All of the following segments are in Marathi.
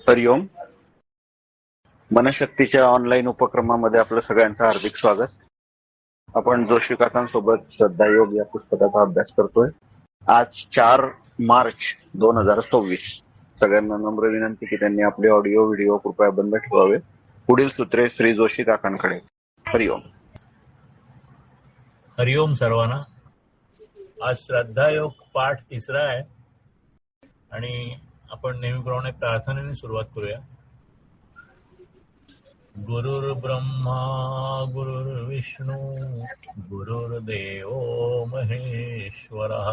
हरिओम. मनशक्तीच्या ऑनलाईन उपक्रमामध्ये आपलं सगळ्यांचं हार्दिक स्वागत. आपण जोशी काकांसोबत श्रद्धायोग या पुस्तकाचा अभ्यास करतोय. आज 4 मार्च 2024. सगळ्यांना नम्र विनंती की त्यांनी आपले ऑडिओ व्हिडिओ कृपया बंद ठेवावे. पुढील सूत्रे श्री जोशी काकांकडे. हरिओम. हरिओम सर्वांना. आज श्रद्धायोग पाठ 3 आहे आणि आपण नेहमीप्रमाणे प्रार्थनेने सुरुवात करूया. गुरुर्ब्रह्मा गुरुर्विष्णू गुरुर्देव महेश्वरः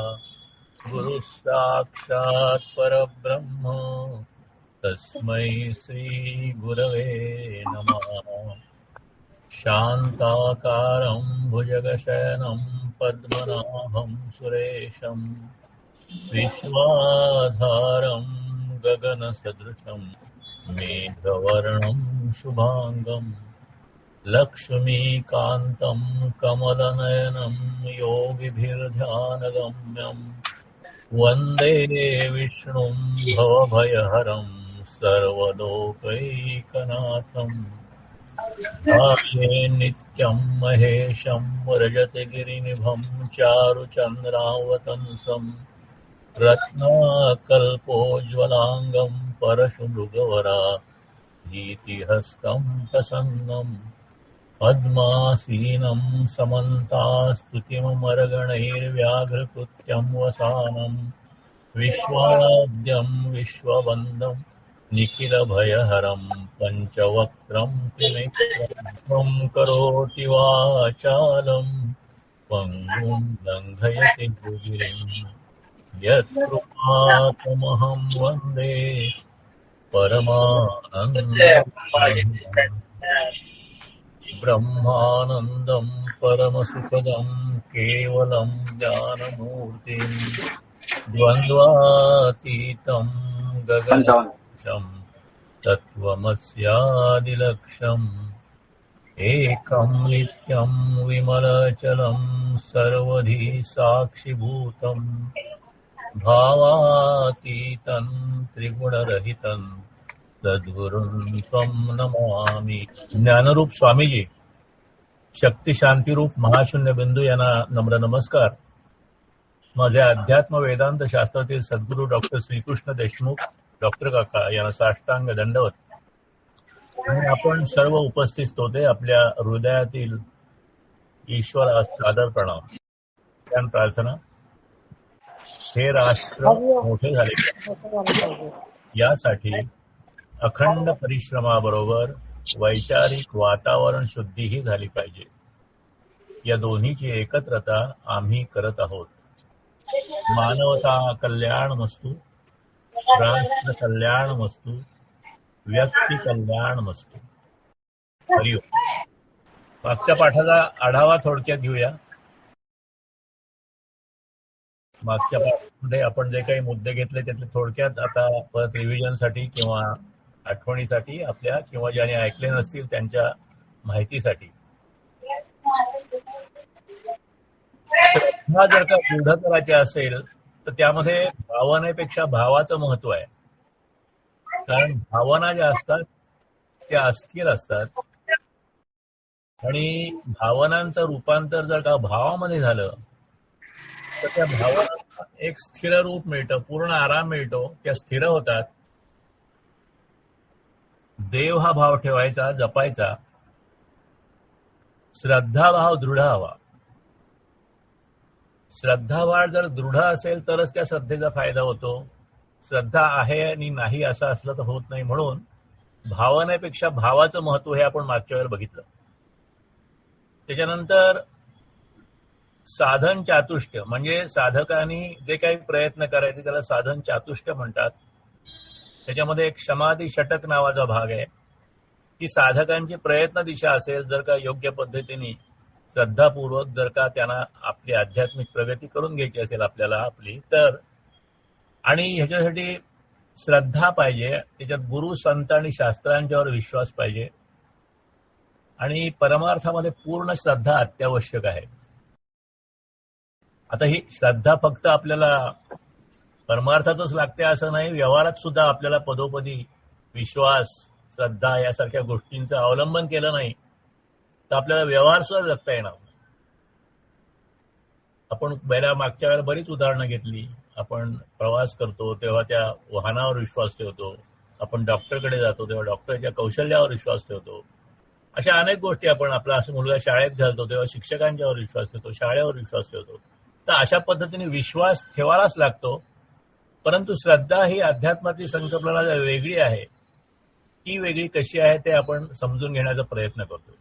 गुरु साक्षात् परब्रह्म तस्मै श्री गुरवे नमः. शांताकारं भुजगशयनं पद्मनाभं सुरेशं विश्वाधारं गगनसदृशं मेघवर्णं शुभांगं लक्ष्मीकान्तं कमलनयनं योगिभिर्ध्यानगम्यं वन्दे विष्णुं भवभयहरं सर्वलोकैकनाथम्. ध्याये नित्यं महेशं रजतगिरिनिभं चारुचन्द्रावतंसं रत्नाकल्पोज्ज्वलांगं परशुमृगवरा भीतिहस्तं प्रसन्नं पद्मासीनं समन्तास्तुतिममरगणैर्व्याघ्रकृत्यं वसानं विश्वाद्यं विश्ववन्दं निखिलभयहरं पञ्चवक्त्रं त्रिनेत्रं करोति वाचालं पङ्गुं लङ्घयति गिरिं यत्कृपातमहं वन्दे परमानन्दं. ब्रह्मानन्दं परमसुखदं केवलं ज्ञानमूर्तिं द्वन्द्वातीतं गगनसदृशं तत्त्वमस्यादिलक्ष्यम् एकं नित्यं विमलचलं सर्वधी साक्षिभूतं भावातीतं त्रिगुणरहितं सद्गुरुं त्वं नमामि. ज्ञानरूप स्वामीजी, शक्ती शांतीरूप महाशून्य बिंदू यांना नम्र नमस्कार. माझे अध्यात्म वेदांत शास्त्रातील सद्गुरू डॉक्टर श्रीकृष्ण देशमुख डॉक्टर काका यांना साष्टांग दंडवत. आणि आपण सर्व उपस्थित होते आपल्या हृदयातील ईश्वरास सादर प्रणाम. त्यान प्रार्थना. हे राष्ट्र मोठे झाले यासाठी अखंड परिश्रमाबरोबर वैचारिक वातावरण शुद्धीही झाली पाहिजे. या दोन्हीची एकत्रता आम्ही करत आहोत. मानवता कल्याणमस्तु, राष्ट्र कल्याणमस्तु, व्यक्ती कल्याणमस्तु. हरिओम. मागच्या पाठाचा आढावा थोडक्यात घेऊया. मागच्या पाठामध्ये आपण जे काही मुद्दे घेतले त्यातले थोडक्यात आता परत रिव्हिजनसाठी किंवा आठवणीसाठी आपल्या किंवा ज्याने ऐकले नसतील त्यांच्या माहितीसाठी. श्रद्धा जर का दृढ करायची असेल तर त्यामध्ये भावनेपेक्षा भावाचं महत्व आहे. कारण भावना ज्या असतात त्या अस्थिर असतात आणि भावनांचं रूपांतर जर का भावामध्ये झालं तर त्या भावना एक स्थिर रूप मिळतं, पूर्ण आराम मिळतो, त्या स्थिर होतात. देव हा भाव ठेवायचा, जपायचा. श्रद्धाभाव दृढ हवा. श्रद्धाभाव जर दृढ असेल तरच त्या श्रद्धेचा फायदा होतो. श्रद्धा आहे आणि नाही असं असलं तर होत नाही. म्हणून भावनेपेक्षा भावाचं महत्व हे आपण मागच्या वेळेला बघितलं. त्याच्यानंतर साधन चातुष्य म्हणजे साधकांनी जे काही प्रयत्न करायचे त्याला साधन चातुष्य म्हणतात. त्याच्यामध्ये एक समाधी षटक नावाचा भाग आहे की साधकांची प्रयत्न दिशा असेल जर का योग्य पद्धतीने श्रद्धापूर्वक जर का त्यांना आपली आध्यात्मिक प्रगती करून घ्यायची असेल आपल्याला आपली तर, आणि ह्याच्यासाठी श्रद्धा पाहिजे. त्याच्यात गुरु संत आणि शास्त्रांच्यावर विश्वास पाहिजे आणि परमार्थामध्ये पूर्ण श्रद्धा अत्यावश्यक आहे. आता ही श्रद्धा फक्त आपल्याला परमार्थातच लागते असं नाही, व्यवहारात सुद्धा आपल्याला पदोपदी विश्वास, श्रद्धा यासारख्या गोष्टींचं अवलंबन केलं नाही तर आपल्याला व्यवहार सुद्धा जगता येणार नाही. आपण मागच्या वेळेला बरीच उदाहरणं घेतली. आपण प्रवास करतो तेव्हा त्या वाहनावर विश्वास ठेवतो, आपण डॉक्टरकडे जातो तेव्हा डॉक्टरच्या कौशल्यावर विश्वास ठेवतो. अशा अनेक गोष्टी आपण आपला असं मुलगा शाळेत घालतो तेव्हा शिक्षकांच्यावर विश्वास ठेवतो, शाळेवर विश्वास ठेवतो. तर अशा पद्धतीने विश्वास ठेवायलाच लागतो. परंतु श्रद्धा ही अध्यात्माची संकल्पना वेगळी आहे. ती वेगळी कशी आहे ते आपण समजून घेण्याचा प्रयत्न करतो.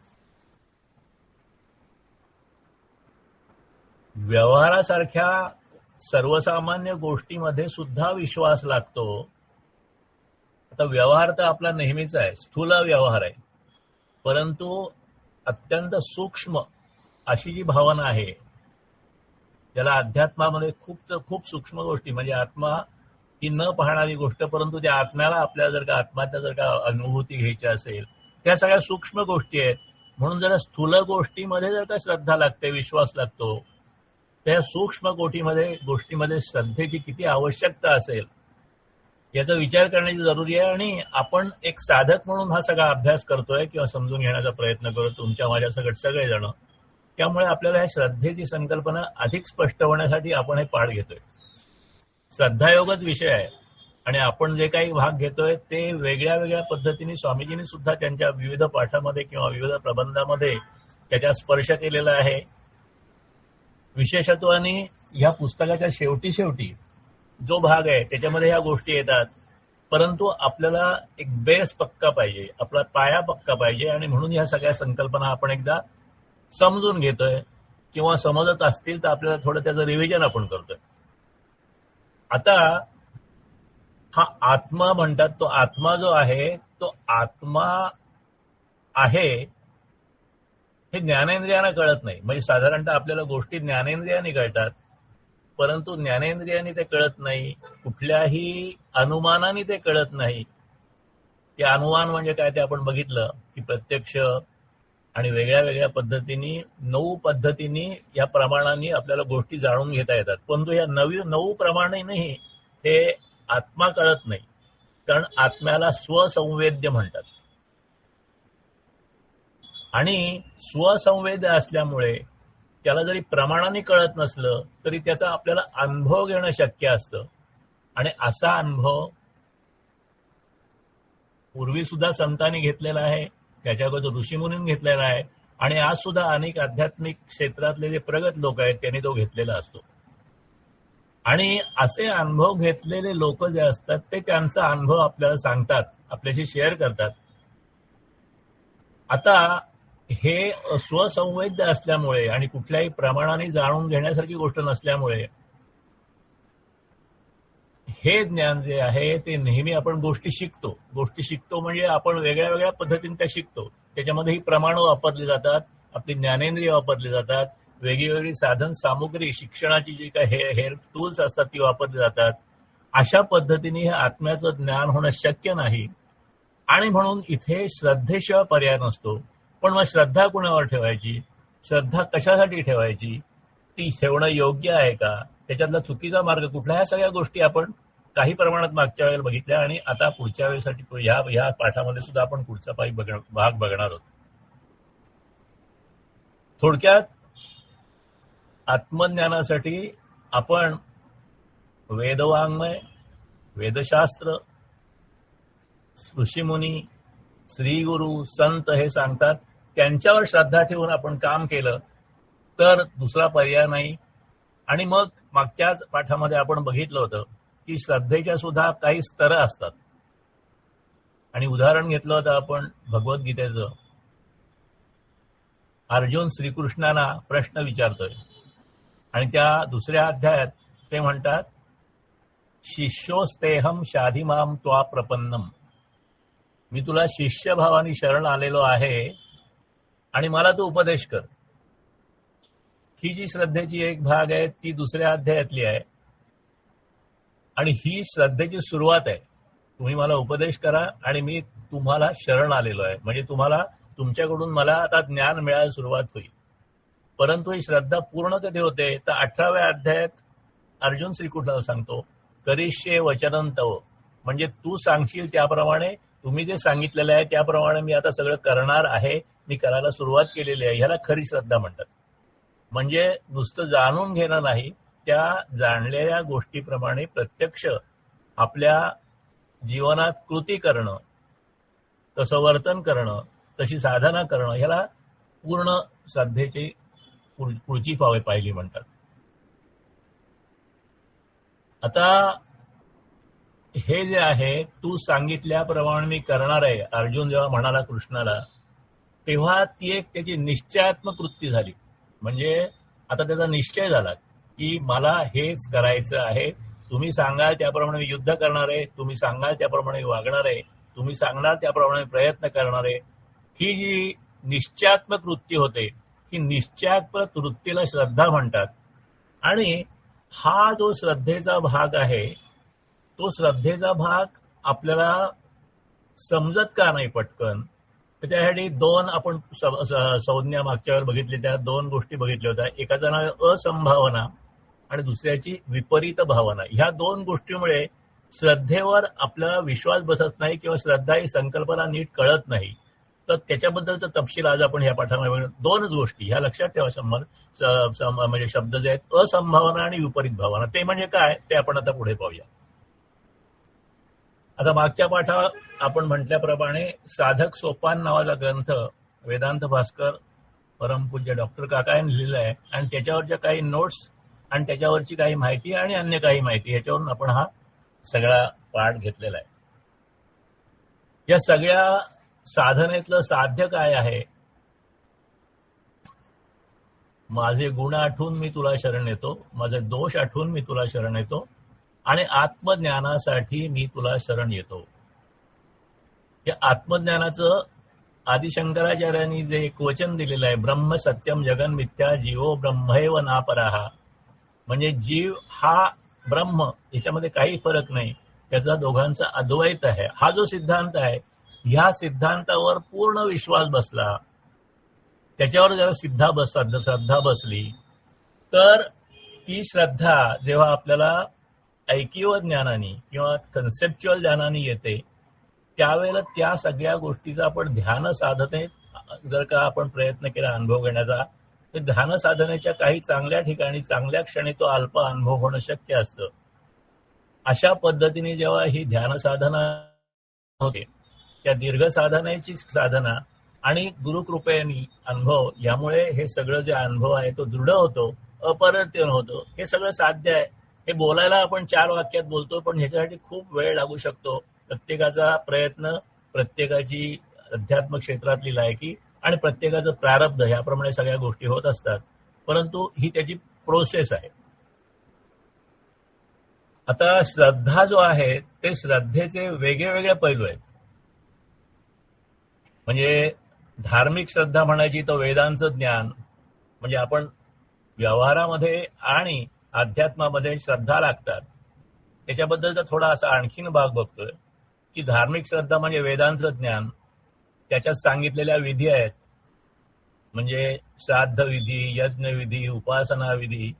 व्यवहारासारख्या सर्वसामान्य गोष्टीमध्ये सुद्धा विश्वास लागतो. आता व्यवहार तर आपला नेहमीचा आहे, स्थूल व्यवहार आहे. परंतु अत्यंत सूक्ष्म अशी जी भावना आहे ज्याला अध्यात्मामध्ये खूप सूक्ष्म गोष्टी, म्हणजे आत्मा ही न पाहणारी गोष्ट, परंतु त्या आत्म्याला आपल्याला आत्म्याच्या जर का अनुभूती घ्यायची असेल त्या सगळ्या सूक्ष्म गोष्टी आहेत. म्हणून जर स्थूल गोष्टीमध्ये जर का श्रद्धा लागते, विश्वास लागतो, त्या सूक्ष्म गोष्टीमध्ये श्रद्धेची किती आवश्यकता असेल याचा विचार करण्याची जरुरी आहे. आणि आपण एक साधक म्हणून हा सगळा अभ्यास करतोय किंवा समजून घेण्याचा प्रयत्न करतो, तुमच्या माझ्या सगळेजण. त्यामुळे आपल्याला या श्रद्धेची संकल्पना अधिक स्पष्ट होण्यासाठी आपण हे पाठ घेतोय. श्रद्धायोगच विषय आहे आणि आपण जे काही भाग घेतोय ते वेगळ्या वेगळ्या पद्धतीने स्वामीजींनी सुद्धा त्यांच्या विविध पाठामध्ये किंवा विविध प्रबंधामध्ये त्याचा स्पर्श केलेला आहे. विशेषत्वाने ह्या पुस्तकाच्या शेवटी जो भाग आहे त्याच्यामध्ये ह्या गोष्टी येतात. परंतु आपल्याला एक बेस पक्का पाहिजे, आपला पाया पक्का पाहिजे, आणि म्हणून ह्या सगळ्या संकल्पना आपण एकदा समजून घेतोय किंवा समजत असतील तर आपल्याला थोडं त्याचं रिव्हिजन आपण करतोय. आता हा आत्मा म्हणतात, तो आत्मा जो आहे तो आत्मा आहे हे ज्ञानेंद्रियांना कळत नाही. म्हणजे साधारणतः आपल्याला गोष्टी ज्ञानेंद्रियांनी कळतात, परंतु ज्ञानेंद्रियांनी ते कळत नाही, कुठल्याही अनुमानाने ते कळत नाही. ते अनुमान म्हणजे काय ते आपण बघितलं की प्रत्यक्ष आणि वेगळ्या वेगळ्या पद्धतीने 9 पद्धतीने या प्रमाणांनी आपल्याला गोष्टी जाणून घेता येतात. परंतु या 9 प्रमाणांनी हे आत्मा कळत नाही, कारण आत्म्याला स्वसंवेद्य म्हणतात. आणि स्वसंवेद्य असल्यामुळे त्याला जरी प्रमाणाने कळत नसलं तरी त्याचा आपल्याला अनुभव घेणं शक्य असतं. आणि असा अनुभव पूर्वी सुद्धा संतांनी घेतलेला आहे, त्याच्याबद्दल ऋषीमुनींनी घेतलेला आहे, आणि आज सुद्धा अनेक आध्यात्मिक क्षेत्रातले जे प्रगत लोक आहेत त्यांनी तो घेतलेला असतो. आणि असे अनुभव घेतलेले लोक जे असतात ते त्यांचा अनुभव आपल्याला सांगतात, आपल्याशी शेअर करतात. आता हे स्वसंवेद्य असल्यामुळे आणि कुठल्याही प्रमाणाने जाणून घेण्यासारखी गोष्ट नसल्यामुळे हे ज्ञान जे आहे ते नेहमी आपण गोष्टी शिकतो म्हणजे आपण वेगळ्या वेगळ्या पद्धतीने त्या शिकतो. त्याच्यामध्ये ही प्रमाणं वापरली जातात, आपली ज्ञानेंद्रिय वापरली जातात, वेगळी साधन सामुग्री शिक्षणाची जी काही हेअर टूल्स असतात ती वापरली जातात. अशा पद्धतीने हे आत्म्याचं ज्ञान होणं शक्य नाही. आणि म्हणून इथे श्रद्धेशिवाय पर्याय नसतो. पण मग श्रद्धा कुणावर ठेवायची, श्रद्धा कशासाठी ठेवायची, ती ठेवणं योग्य आहे का, त्याच्यातला चुकीचा मार्ग कुठला, ह्या सगळ्या गोष्टी आपण काही प्रमाणात मागच्या वेळेला बघितल्या आणि आता पुढच्या वेळेसाठी ह्या पाठामध्ये सुद्धा आपण पुढचा भाग बघणार आहोत. थोडक्यात आत्मज्ञानासाठी आपण वेदवाङ्मय, वेदशास्त्र, ऋषीमुनी, श्रीगुरु, संत हे सांगतात त्यांच्यावर श्रद्धा ठेवून आपण काम केलं तर दुसरा पर्याय नाही. आणि मग मागच्याच पाठामध्ये आपण बघितलं होतं की श्रद्धेच्या सुद्धा काही स्तर असतात. आणि उदाहरण घेतलं होतं आपण भगवद्गीतेचं. अर्जुन श्रीकृष्णांना प्रश्न विचारतोय आणि त्या दुसऱ्या अध्यायात ते म्हणतात, शिष्योस्तेहम शाधिमाम त्वा प्रपन्नम. मी तुला शिष्यभावानी शरण आलेलो आहे आणि मला तू उपदेश कर. ही जी श्रद्धेची एक भाग आहे ती दुसऱ्या अध्यायातली आहे आणि ही श्रद्धेची सुरुवात आहे. तुम्ही मला उपदेश करा आणि मी तुम्हाला शरण आलेलो आहे, म्हणजे तुमच्याकडून मला आता ज्ञान मिळायला सुरुवात होईल. परंतु ही श्रद्धा पूर्ण कधी होते तर 18व्या अध्यायात अर्जुन श्रीकृष्णाला सांगतो, करिष्ये वचनं तव, म्हणजे तू सांगशील त्याप्रमाणे तुम्ही जे सांगितलेलं आहे त्याप्रमाणे मी आता सगळं करणार आहे, मी करायला सुरुवात केलेली आहे, ह्याला खरी श्रद्धा म्हणतात. म्हणजे नुसतं जाणून घेणं नाही, त्या जाणलेल्या गोष्टीप्रमाणे प्रत्यक्ष आपल्या जीवनात कृती करणं, तसं वर्तन करणं, तशी साधना करणं, ह्याला पूर्ण श्रद्धेची पुढची पायरी म्हणतात. आता हे जे आहे तू सांगितल्याप्रमाणे मी करणार आहे, अर्जुन जेव्हा म्हणाला कृष्णाला, तेव्हा ती एक त्याची निश्चयात्मक कृती झाली. म्हणजे आता त्याचा निश्चय झाला की मला हेच करायचं आहे, तुम्ही सांगाल त्याप्रमाणे मी युद्ध करणार आहे, तुम्ही सांगाल त्याप्रमाणे मी वागणार आहे, तुम्ही सांगणार त्याप्रमाणे प्रयत्न करणार आहे. ही जी निश्चयात्मक वृत्ती होते, ही निश्चयात्मक वृत्तीला श्रद्धा म्हणतात. आणि हा जो श्रद्धेचा भाग आहे, तो श्रद्धेचा भाग आपल्याला समजत का नाही पटकन, तर त्यासाठी दोन आपण संज्ञा मागच्या वेळेला बघितली, त्या दोन गोष्टी बघितल्या होत्या. एकाचं नाव आहे असंभावना आणि दुसऱ्याची विपरीत भावना. ह्या दोन गोष्टीमुळे श्रद्धेवर आपल्याला विश्वास बसत नाही किंवा श्रद्धा ही संकल्पना नीट कळत नाही. तर त्याच्याबद्दलचा तपशील आज आपण ह्या पाठामध्ये दोनच गोष्टी ह्या लक्षात ठेवा. म्हणजे शब्द जे आहेत असंभावना आणि विपरीत भावना, ते म्हणजे काय ते आपण आता पुढे पाहूया. आता मागच्या पाठात आपण म्हटल्याप्रमाणे साधक सोपान नावाचा ग्रंथ वेदांत भास्कर परमपूज्य डॉक्टर काका यांनी लिहिलेला आहे, आणि त्याच्यावरच्या काही नोट्स आणि त्याच्यावरची काही माहिती आणि अन्य काही माहिती ह्याच्यावरून आपण हा सगळा पाठ घेतलेला आहे. या सगळ्या साधनेतलं साध्य काय आहे? माझे गुण आठवून मी तुला शरण येतो, माझे दोष आठवून मी तुला शरण येतो, आणि आत्मज्ञानासाठी मी तुला शरण येतो. या आत्मज्ञानाचं आदिशंकराचार्यांनी जे एक वचन दिलेलं आहे, ब्रह्म सत्यम जगन मिथ्या जीवो ब्रह्मैव नापराहा. म्हणजे जीव हा ब्रह्म, याच्यामध्ये काही फरक नाही, त्याचा दोघांचा अद्वैत आहे. हा जो सिद्धांत आहे, ह्या सिद्धांतावर पूर्ण विश्वास बसला, त्याच्यावर जरा श्रद्धा बसली, तर ती श्रद्धा जेव्हा आपल्याला ऐकिव ज्ञानाने किंवा कन्सेप्च्युअल ज्ञानाने येते, त्यावेळेला त्या सगळ्या गोष्टीचा आपण ध्यान साधनेत जर का आपण प्रयत्न केला अनुभव घेण्याचा, तर ध्यान साधनेच्या काही चांगल्या ठिकाणी चांगल्या क्षणी तो अल्प अनुभव होणं शक्य असतं. अशा पद्धतीने जेव्हा ही ध्यान साधना होते, त्या दीर्घ साधनेची साधना आणि गुरुकृपेने अनुभव, यामुळे हे सगळं जे अनुभव आहे तो दृढ होतो, अपरिवर्तन होतो. हे सगळं साध्य आहे. हे बोलायला आपण 4 वाक्यात बोलतो, पण ह्याच्यासाठी खूप वेळ लागू शकतो. प्रत्येकाचा प्रयत्न, प्रत्येकाची अध्यात्म क्षेत्रातली लायकी आणि प्रत्येकाचं प्रारब्ध, याप्रमाणे सगळ्या गोष्टी होत असतात. परंतु ही त्याची प्रोसेस आहे. आता श्रद्धा जो आहे ते श्रद्धेचे वेगळे पैलू आहेत. म्हणजे धार्मिक श्रद्धा म्हणायची तर वेदांचं ज्ञान, म्हणजे आपण व्यवहारामध्ये आणि अध्यात्मामध्ये श्रद्धा लागतात, त्याच्याबद्दलचा थोडा असा आणखीन भाग बघतोय की धार्मिक श्रद्धा म्हणजे वेदांचं ज्ञान, त्याच्यात सांगितलेल्या विधी आहेत, म्हणजे श्राद्ध विधी, यज्ञ विधी, उपासना विधी,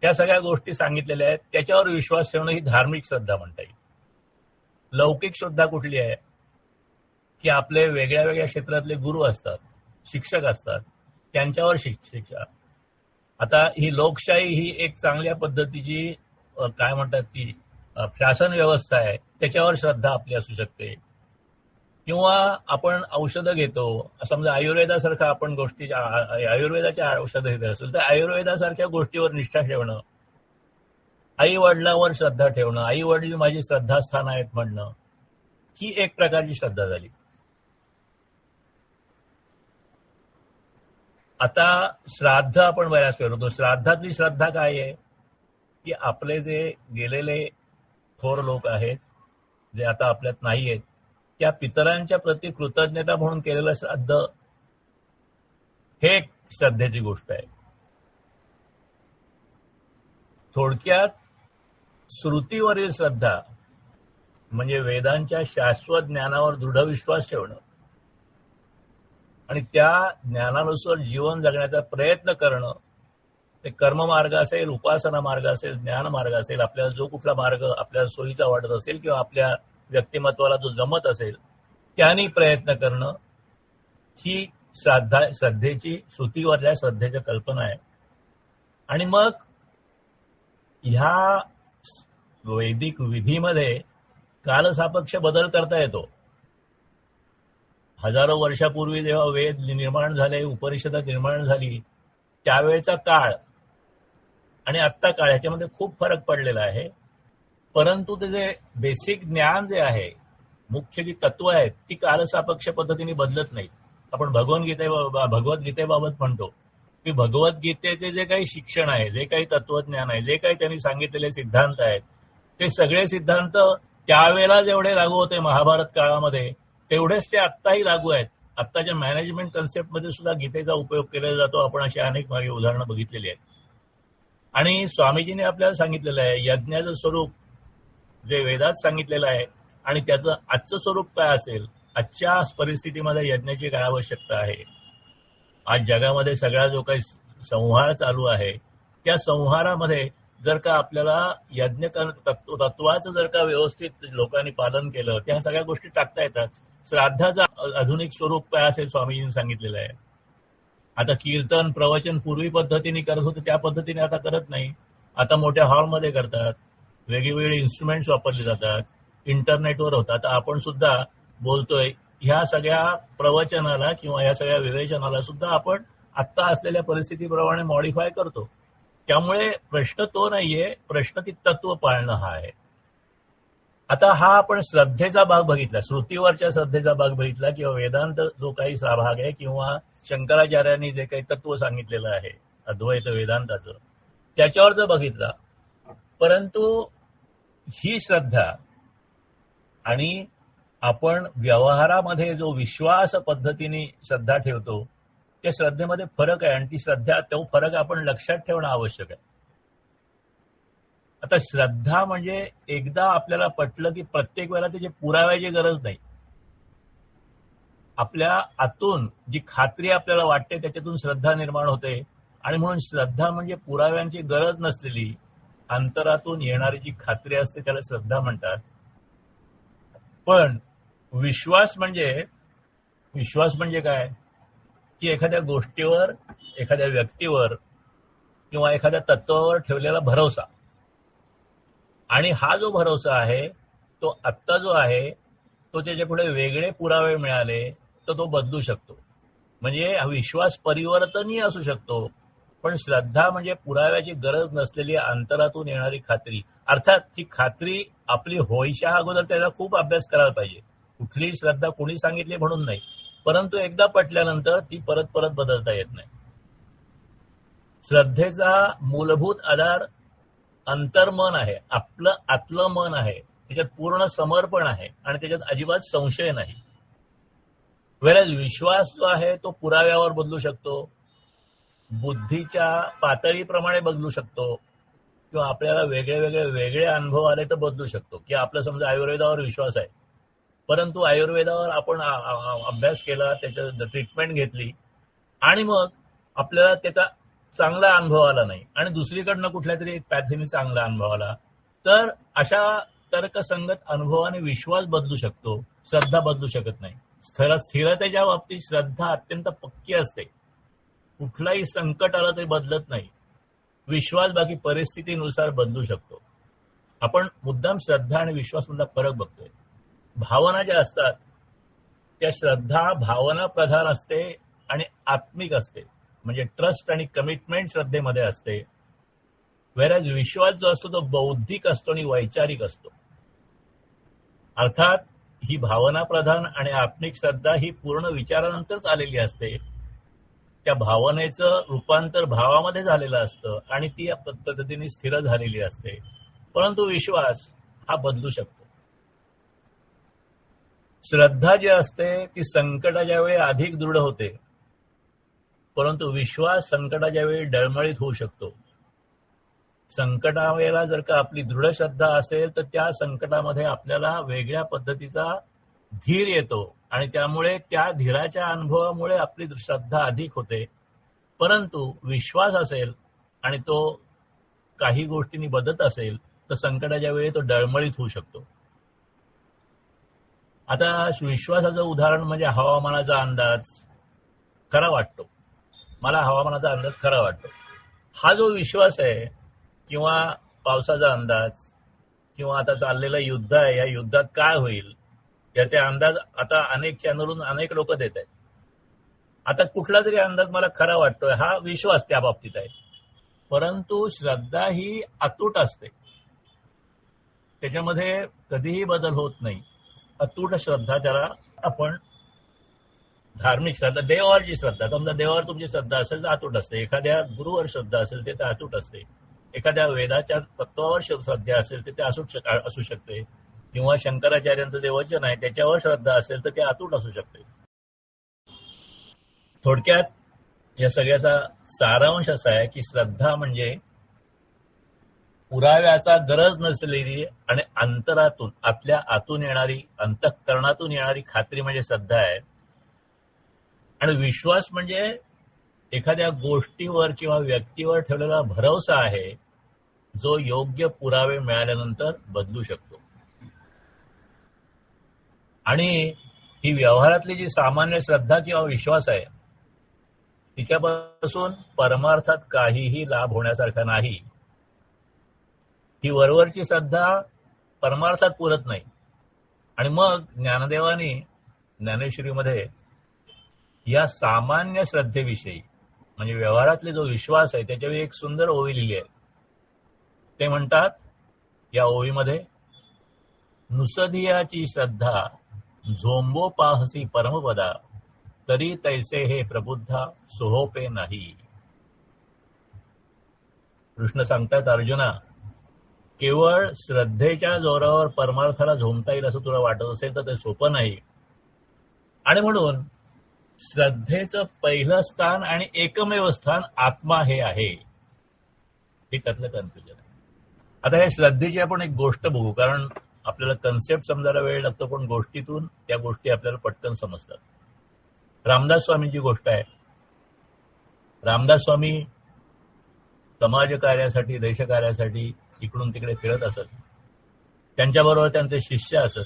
या सगळ्या गोष्टी सांगितलेल्या आहेत, त्याच्यावर विश्वास ठेवणं ही धार्मिक श्रद्धा म्हणता येईल. लौकिक श्रद्धा कुठली आहे की आपले वेगळ्या वेगळ्या क्षेत्रातले गुरु असतात, शिक्षक असतात, त्यांच्यावर शिक्षा. आता ही लोकशाही ही एक चांगल्या पद्धतीची काय म्हणतात ती शासन व्यवस्था आहे, त्याच्यावर श्रद्धा आपली असू शकते. किंवा आपण औषधं घेतो, समजा आयुर्वेदासारखं आपण गोष्टी, आयुर्वेदाच्या औषधं घेत असेल तर आयुर्वेदासारख्या गोष्टीवर निष्ठा ठेवणं, आई वडिलांवर श्रद्धा ठेवणं, आई वडील माझी श्रद्धास्थान आहेत म्हणणं, ही एक प्रकारची श्रद्धा झाली. आता श्राद्ध आपण बऱ्याच करतो. श्राद्धातली श्रद्धा काय आहे की आपले जे गेलेले थोर लोक आहेत, जे आता आपल्यात नाही आहेत, त्या पितरांच्या प्रति कृतज्ञता म्हणून केलेलं श्राद्ध, हे एक श्रद्धेची गोष्ट आहे. थोडक्यात श्रुतीवरील श्रद्धा म्हणजे वेदांच्या शाश्वत ज्ञानावर दृढ विश्वास ठेवणं आणि त्या ज्ञानानुसार जीवन जगण्याचा प्रयत्न करणं. ते कर्ममार्ग असेल, उपासना मार्ग असेल, ज्ञान मार्ग असेल, आपल्याला जो कुठला मार्ग आपल्याला सोयीचा वाटत असेल किंवा आपल्या व्यक्तिमत्वाला जो जमत असेल, त्यांनी प्रयत्न करणं ही श्रद्धेची, श्रुतीवरल्या श्रद्धेची कल्पना आहे. आणि मग ह्या वैदिक विधीमध्ये कालसापेक्ष बदल करता येतो. हजारो वर्षापूर्वी जेव्हा वेद निर्माण झाले, उपनिषदं निर्माण झाली, त्यावेळचा काळ आणि आत्ता काळ ह्याच्यामध्ये खूप फरक पडलेला आहे. परंतु ते जे बेसिक ज्ञान जे आहे, मुख्य जी तत्व आहेत, ती कालसापेक्ष पद्धतीने बदलत नाही. आपण भगवद्गीतेबाबत म्हणतो की भगवद्गीतेचे जे काही शिक्षण आहे, जे काही तत्वज्ञान आहे, जे काही त्यांनी सांगितलेले सिद्धांत आहेत, ते सगळे सिद्धांत त्यावेळेला जेवढे लागू होते महाभारत काळामध्ये, तेवढेच ते आत्ताही लागू आहेत. आत्ताच्या मॅनेजमेंट कन्सेप्टमध्ये सुद्धा गीतेचा उपयोग केला जातो. आपण अशी अनेक मागे उदाहरणं बघितलेली आहेत. आणि स्वामीजींनी आपल्याला सांगितलेलं आहे यज्ञाचं स्वरूप जे वेदात सांगितलेलं आहे आणि त्याचं आजचं स्वरूप काय असेल, आजच्या परिस्थितीमध्ये यज्ञाची काय आवश्यकता आहे. आज जगामध्ये सगळा जो काही संहार चालू आहे, त्या संहारामध्ये जर का आपल्याला यज्ञ तत्वाचं जर का व्यवस्थित लोकांनी पालन केलं, त्या सगळ्या गोष्टी टाकता येतात. श्राद्धाचं आधुनिक स्वरूप काय असेल स्वामीजींनी सांगितलेलं आहे. आता कीर्तन प्रवचन पूर्वी पद्धतीने करत होते, त्या पद्धतीने आता करत नाही. आता मोठ्या हॉलमध्ये करतात, वेगवेगळे इन्स्ट्रुमेंट्स वापरले जातात, इंटरनेटवर होतात. आता आपण सुद्धा बोलतोय, ह्या सगळ्या प्रवचनाला किंवा या सगळ्या विवेचनाला सुद्धा आपण आत्ता असलेल्या परिस्थितीप्रमाणे मॉडिफाय करतो. त्यामुळे प्रश्न तो नाहीये, प्रश्न ती तत्व पाळणं हा आहे. आता हा आपण श्रद्धेचा भाग बघितला, श्रुतीवरच्या श्रद्धेचा भाग बघितला, किंवा वेदांत जो काही भाग आहे, किंवा शंकराचार्यांनी जे काही तत्व सांगितलेलं आहे अद्वैत वेदांताचं, त्याच्यावर जर बघितला. परंतु ही श्रद्धा आणि आपण व्यवहारामध्ये जो विश्वास पद्धतीने श्रद्धा ठेवतो, त्या श्रद्धेमध्ये फरक आहे. आणि ती श्रद्धा, तो फरक आपण लक्षात ठेवणं आवश्यक आहे. आता श्रद्धा म्हणजे एकदा आपल्याला पटलं की प्रत्येक वेळेला त्याची पुराव्याची गरज नाही. आपल्या आतून जी खात्री आपल्याला वाटते त्याच्यातून श्रद्धा निर्माण होते. आणि म्हणून श्रद्धा म्हणजे पुराव्यांची गरज नसलेली अंतरातून येणारी जी खात्री असते त्याला श्रद्धा म्हणतात. पण विश्वास म्हणजे काय की एखाद्या गोष्टीवर, एखाद्या व्यक्तीवर किंवा एखाद्या तत्वावर ठेवलेला भरोसा. आणि हा जो भरोसा आहे तो आत्ता जो आहे तो त्याच्या पुढे वेगळे पुरावे मिळाले तर तो बदलू शकतो. म्हणजे हा विश्वास परिवर्तनीय असू शकतो. पण श्रद्धा म्हणजे पुराव्याची गरज नसलेली अंतरातून येणारी खात्री. अर्थात ती खात्री आपली होईच्या अगोदर त्याचा खूप अभ्यास करायला पाहिजे. कुठलीही श्रद्धा कोणी सांगितली म्हणून नाही, परंतु एकदा पटल्यानंतर ती परत परत बदलता येत नाही. श्रद्धेचा मूलभूत आधार अंतर्मन आहे, आपलं आतलं मन आहे, त्याच्यात पूर्ण समर्पण आहे आणि त्याच्यात अजिबात संशय नाही. वेळेस विश्वास जो आहे तो पुराव्यावर बदलू शकतो, बुद्धीच्या पातळीप्रमाणे बदलू शकतो, किंवा आपल्याला वेगळे अनुभव आले तर बदलू शकतो. की आपलं समजा आयुर्वेदावर विश्वास आहे, परंतु आयुर्वेदावर आपण अभ्यास केला, त्याच्या ट्रीटमेंट घेतली आणि मग आपल्याला त्याचा चांगला अनुभव आला नाही आणि दुसरीकडनं कुठल्या तरी पॅथीने चांगला अनुभव आला, तर अशा तर्कसंगत अनुभवाने विश्वास बदलू शकतो, श्रद्धा बदलू शकत नाही. स्थिरतेच्या बाबतीत श्रद्धा अत्यंत पक्की असते. कुठलाही संकट आलं तरी बदलत नाही. विश्वास बाकी परिस्थितीनुसार बदलू शकतो. आपण मुद्दाम श्रद्धा आणि विश्वास मधला फरक बघतोय. भावना ज्या असतात त्या श्रद्धा भावना प्रधान असते आणि आत्मिक असते, म्हणजे ट्रस्ट आणि कमिटमेंट श्रद्धेमध्ये असते. वेरॅज विश्वास जो असतो तो बौद्धिक असतो आणि वैचारिक असतो. अर्थात ही भावना प्रधान आणि आत्मिक श्रद्धा ही पूर्ण विचारानंतरच आलेली असते. त्या भावनेचं रूपांतर भावामध्ये झालेलं असतं आणि ती पद्धतीने स्थिर झालेली असते. परंतु विश्वास हा बदलू शकतो. श्रद्धा जी असते ती संकटाच्या वेळी अधिक दृढ होते, परंतु विश्वास संकटाच्या वेळी डळमळीत होऊ शकतो. संकटावेळेला जर का आपली दृढ श्रद्धा असेल तर त्या संकटामध्ये आपल्याला वेगळ्या पद्धतीचा धीर येतो आणि त्यामुळे त्या धीराच्या अनुभवामुळे आपली श्रद्धा अधिक होते. परंतु विश्वास असेल आणि तो काही गोष्टींनी बदलत असेल तर संकटाच्या वेळी तो डळमळीत होऊ शकतो. आता विश्वासाचं उदाहरण म्हणजे हवामानाचा अंदाज खरा वाटतो. मला हवामानाचा अंदाज खरा वाटतो. हा जो विश्वास आहे किंवा पावसाचा अंदाज किंवा आता चाललेलं युद्ध आहे, या युद्धात काय होईल याचे अंदाज आता अनेक चॅनलून अनेक लोक देत आहेत. आता कुठला तरी अंदाज मला खरा वाटतोय, हा विश्वास त्या बाबतीत आहे. परंतु श्रद्धा ही अतूट असते, त्याच्यामध्ये कधीही बदल होत नाही. अतूट श्रद्धा त्याला आपण धार्मिक श्रद्धा, देवावरची श्रद्धा, समजा देवावर तुमची श्रद्धा असेल तर अतूट असते. एखाद्या गुरुवर श्रद्धा असेल ते अतूट असते. एखाद्या वेदाच्या तत्वावर श्रद्धा असेल तर ते असू शकते. किंवा शंकराचार्यांचं जे वचन आहे त्याच्यावर श्रद्धा असेल तर ते अतूट असू शकते. थोडक्यात या सगळ्याचा सारांश असा आहे की श्रद्धा म्हणजे पुराव्याचा गरज नसलेली आणि अंतरातून, आपल्या आतून येणारी, अंतःकरणातून येणारी खात्री म्हणजे श्रद्धा आहे. आणि विश्वास म्हणजे एखाद्या गोष्टीवर किंवा व्यक्तीवर ठेवलेला भरवसा आहे जो योग्य पुरावे मिळाल्यानंतर बदलू शकतो. आणि ही व्यवहारातली जी सामान्य श्रद्धा किंवा विश्वास आहे तिच्यापासून परमार्थात काहीही लाभ होण्यासारखा नाही. ही वरवरची श्रद्धा परमार्थात पुरत नाही. आणि मग ज्ञानदेवानी ज्ञानेश्वरीमध्ये या सामान्य श्रद्धेविषयी म्हणजे व्यवहारातले जो विश्वास आहे त्याच्याविषयी एक सुंदर ओवी लिहिली आहे. ते म्हणतात या ओवीमध्ये, नुसदियाची श्रद्धा झोंबो पाहसी परमपदा, तरी तैसे हे प्रबुद्धा सोहोपे नाही. कृष्ण सांगतात, अर्जुना, केवळ श्रद्धेच्या जोरावर परमार्थाला झोंबता येईल असं तुला वाटत असेल तर ते सोपं नाही. आणि म्हणून श्रद्धेचं पहिलं स्थान आणि एकमेव स्थान आत्मा हे आहे. हे त्यातलं कन्फ्युजन आहे. आता या श्रद्धेची आपण एक गोष्ट बघू, कारण आपल्याला कन्सेप्ट समजायला वेळ लागतो पण गोष्टीतून त्या गोष्टी आपल्याला पटकन समजतात. रामदास स्वामींची गोष्ट आहे. रामदास स्वामी समाजकार्यासाठी, देशकार्यासाठी इकडून तिकडे फिरत असत. त्यांच्याबरोबर त्यांचे शिष्य असत.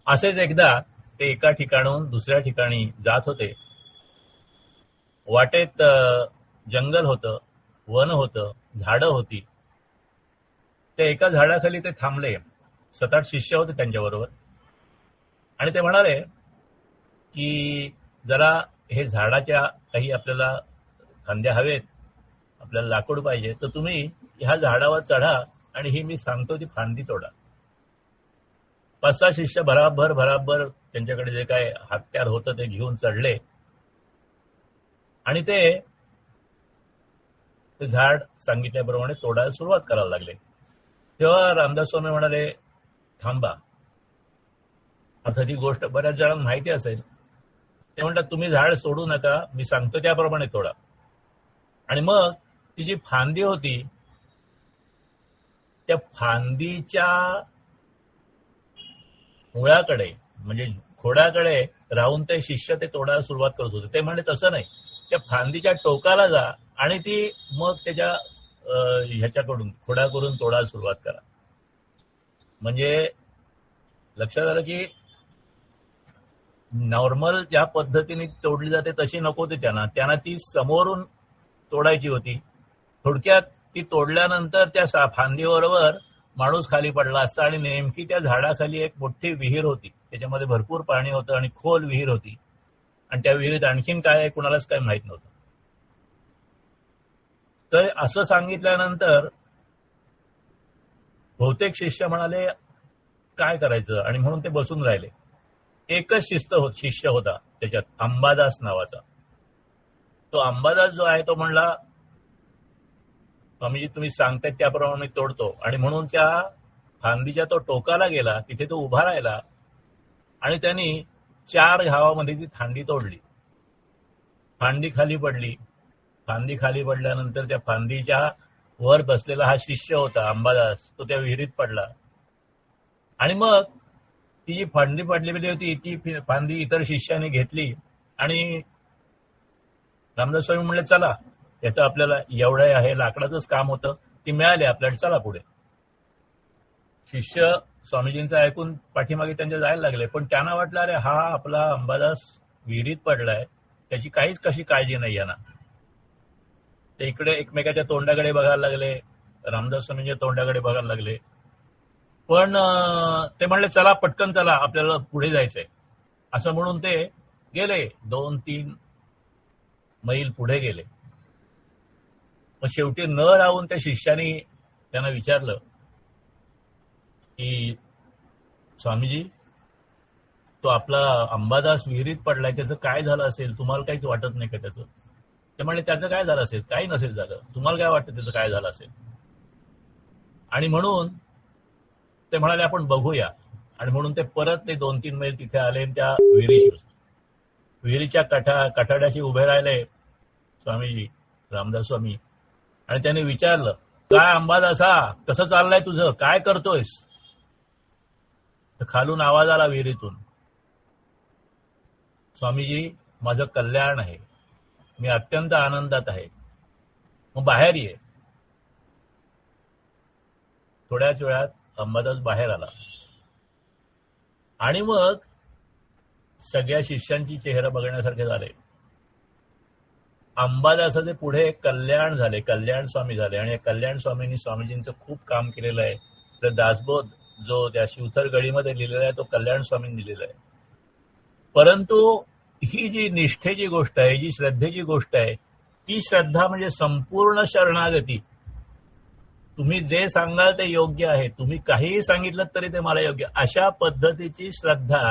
असेच एकदा ते एका ठिकाणाहून दुसऱ्या ठिकाणी जात होते. वाटेत जंगल होतं, वन होतं, झाडं होती. ते एका झाडाखाली ते थांबले. 7-8 शिष्य होते त्यांच्याबरोबर. आणि ते म्हणाले की जरा हे झाडाच्या काही आपल्याला फांद्या हवेत, आपल्याला लाकूड पाहिजे, तर तुम्ही ह्या झाडावर चढा आणि ही मी सांगतो ती फांदी तोडा. 5-6 शिष्य भराभर त्यांच्याकडे जे काय हत्यार होतं ते घेऊन चढले आणि ते झाड सांगितल्याप्रमाणे तोडायला सुरुवात करायला लागले. तेव्हा रामदास स्वामी म्हणाले, थांबा. अर्थात ही गोष्ट बऱ्याच जणांना माहिती असेल. ते म्हणतात, तुम्ही झाड सोडू नका, मी सांगतो त्याप्रमाणे तोडा. आणि मग ती जी फांदी होती त्या फांदीच्या मुळाकडे म्हणजे खोडाकडे राहून ते शिष्य ते तोडायला सुरुवात करत होते. ते म्हणजे तसं नाही, त्या फांदीच्या टोकाला जा आणि ती मग त्याच्या ह्याच्याकडून खोडाकडून तोडायला सुरुवात करा. म्हणजे लक्षात आलं की नॉर्मल ज्या पद्धतीने तोडली जाते तशी नको होती त्यांना ती समोरून तोडायची होती. थोडक्यात ती तोडल्यानंतर त्या फांदीबरोबर माणूस खाली पडला असता आणि नेमकी त्या झाडाखाली एक मोठी विहीर होती. त्याच्यामध्ये भरपूर पाणी होतं आणि खोल विहीर होती. आणि त्या विहिरीत आणखीन काय आहे कुणालाच काय माहित नव्हतं. तर असं सांगितल्यानंतर बहुतेक शिष्य म्हणाले काय करायचं, आणि म्हणून ते बसून राहिले. एकच शिष्य होता त्याच्यात, अंबादास नावाचा. तो अंबादास जो आहे तो म्हणला, स्वामीजी तुम्ही सांगतायत त्याप्रमाणे तोडतो. आणि म्हणून त्या फांदीच्या तो टोकाला गेला, तिथे तो उभा राहिला आणि त्यांनी 4 घावामध्ये ती फांदी तोडली. फांदी खाली पडली. फांदी खाली पडल्यानंतर त्या फांदीच्या वर बसलेला हा शिष्य होता अंबादास, तो त्या विहिरीत पडला. आणि मग ती जी फांदी पडलेली होती ती फांदी इतर शिष्याने घेतली आणि रामदास स्वामी म्हणले, चला याचं आपल्याला एवढं आहे, लाकडाचंच काम होतं, ती मिळाली आपल्याला, चला पुढे. शिष्य स्वामीजींचं ऐकून पाठीमागे त्यांच्या जायला लागले. पण त्यांना वाटलं अरे हा आपला अंबादास विहिरीत पडलाय, त्याची काहीच कशी काळजी नाही यांना. ते इकडे एकमेकाच्या तोंडाकडे बघायला लागले, रामदास स्वामींच्या तोंडाकडे बघायला लागले. पण ते म्हणले चला पटकन चला आपल्याला पुढे जायचंय असं म्हणून ते गेले. 2-3 मैल पुढे गेले. मग शेवटी न राहून त्या शिष्याने त्यांना विचारलं की स्वामीजी, तो आपला अंबादास विहिरीत पडलाय, त्याचं काय झालं असेल, तुम्हाला काहीच वाटत नाही का त्याचं? ते म्हणले त्याचं काय झालं असेल, काही नसेल झालं, तुम्हाला काय वाटतं त्याचं काय झालं असेल? आणि म्हणून ते म्हणाले आपण बघूया. आणि म्हणून ते परत ते 2-3 मैल तिथे आले आणि त्या विहिरीच्या कठाड्याशी उभे राहिले स्वामीजी, रामदास स्वामी. आणि त्याने विचारलं, काय अंबादासा, कसं चाललंय तुझं, काय करतोयस? तर खालून आवाज आला विहिरीतून, स्वामीजी माझं कल्याण आहे, मी अत्यंत आनंदात आहे, मग बाहेर ये. थोड्याच वेळात अंबादास बाहेर आला. आणि मग सगळ्या शिष्यांची चेहरा बघण्यासारखे झाले. अंबादासाचे पुढे कल्याण झाले, कल्याण स्वामी झाले. आणि कल्याण स्वामींनी स्वामीजींचं खूप काम केलेलं आहे. तर दासबोध जो त्या शिवथर गडीमध्ये लिहिलेला आहे तो कल्याण स्वामींनी लिहिलेला आहे. परंतु ही जी निष्ठेची गोष्ट आहे, जी श्रद्धेची गोष्ट आहे, ती श्रद्धा म्हणजे संपूर्ण शरणागती. तुम्ही जे सांगाल ते योग्य आहे, तुम्ही काहीही सांगितलं तरी ते मला योग्य, अशा पद्धतीची श्रद्धा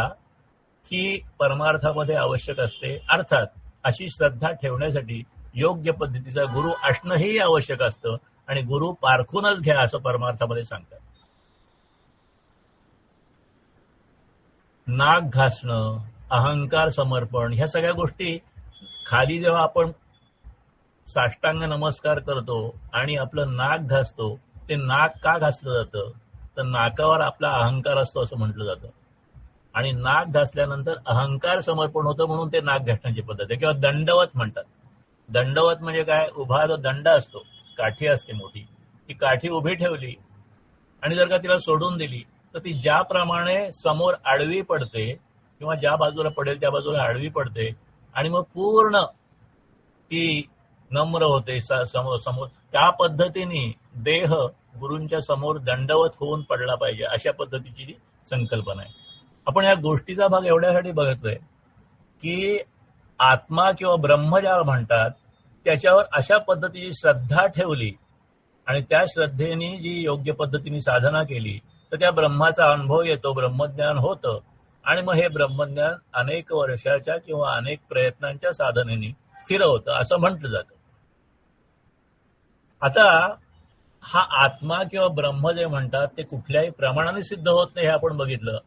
ही परमार्थामध्ये आवश्यक असते. अर्थात अशी श्रद्धा ठेवण्यासाठी योग्य पद्धतीचा गुरु असणंही आवश्यक असतं. आणि गुरु पारखूनच घ्या असं परमार्थामध्ये सांगतात. नाक घासणं, अहंकार समर्पण, ह्या सगळ्या गोष्टी खाली जेव्हा आपण साष्टांग नमस्कार करतो आणि आपलं नाक घासतो, ते नाक का घासलं जातं? तर नाकावर आपला अहंकार असतो असं म्हटलं जातं. आणि नाक घासल्यानंतर अहंकार समर्पण होतं म्हणून ते नाक घासण्याची पद्धत आहे. किंवा दंडवत म्हणतात. दंडवत म्हणजे काय? उभा जो दंड असतो, काठी असते मोठी, ती काठी उभी ठेवली आणि जर का तिला सोडून दिली तर ती ज्याप्रमाणे समोर आडवी पडते किंवा ज्या बाजूला पडेल त्या बाजूला आडवी पडते आणि मग पूर्ण ती नम्र होते समोर. त्या पद्धतीने देह गुरूंच्या समोर दंडवत होऊन पडला पाहिजे, अशा पद्धतीची संकल्पना आहे. आपण या गोष्टीचा भाग एवढ्यासाठी बघतोय की आत्मा किंवा ब्रह्म ज्याला म्हणतात त्याच्यावर अशा पद्धतीची श्रद्धा ठेवली आणि त्या श्रद्धेने जी योग्य पद्धतीने साधना केली तर त्या ब्रह्माचा अनुभव येतो, ब्रह्मज्ञान होतं. आणि मग हे ब्रह्मज्ञान अनेक वर्षाच्या किंवा अनेक प्रयत्नांच्या साधनेने स्थिर होतं असं म्हटलं जातं. आता हा आत्मा किंवा ब्रह्म जे म्हणतात ते कुठल्याही प्रमाणाने सिद्ध होत नाही हे आपण बघितलं.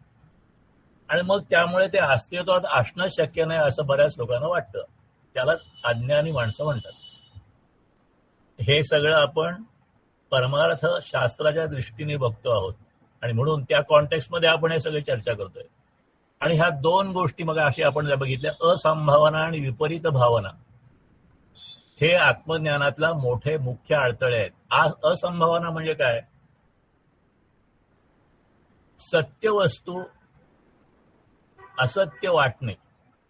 आणि मग त्यामुळे ते अस्तित्वात असणं शक्य नाही असं बऱ्याच लोकांना वाटतं. त्यालाच अज्ञानी माणसं म्हणतात. हे सगळं आपण परमार्थ शास्त्राच्या दृष्टीने बघतो आहोत आणि म्हणून त्या कॉन्टेक्स्टमध्ये आपण हे सगळे चर्चा करतोय. आणि ह्या दोन गोष्टी मग अशी आपण बघितल्या, असंभावना आणि विपरीत भावना, हे आत्मज्ञानातला मोठे मुख्य अडथळे आहेत. असंभावना म्हणजे काय? सत्य वस्तू असत्य वाटणे,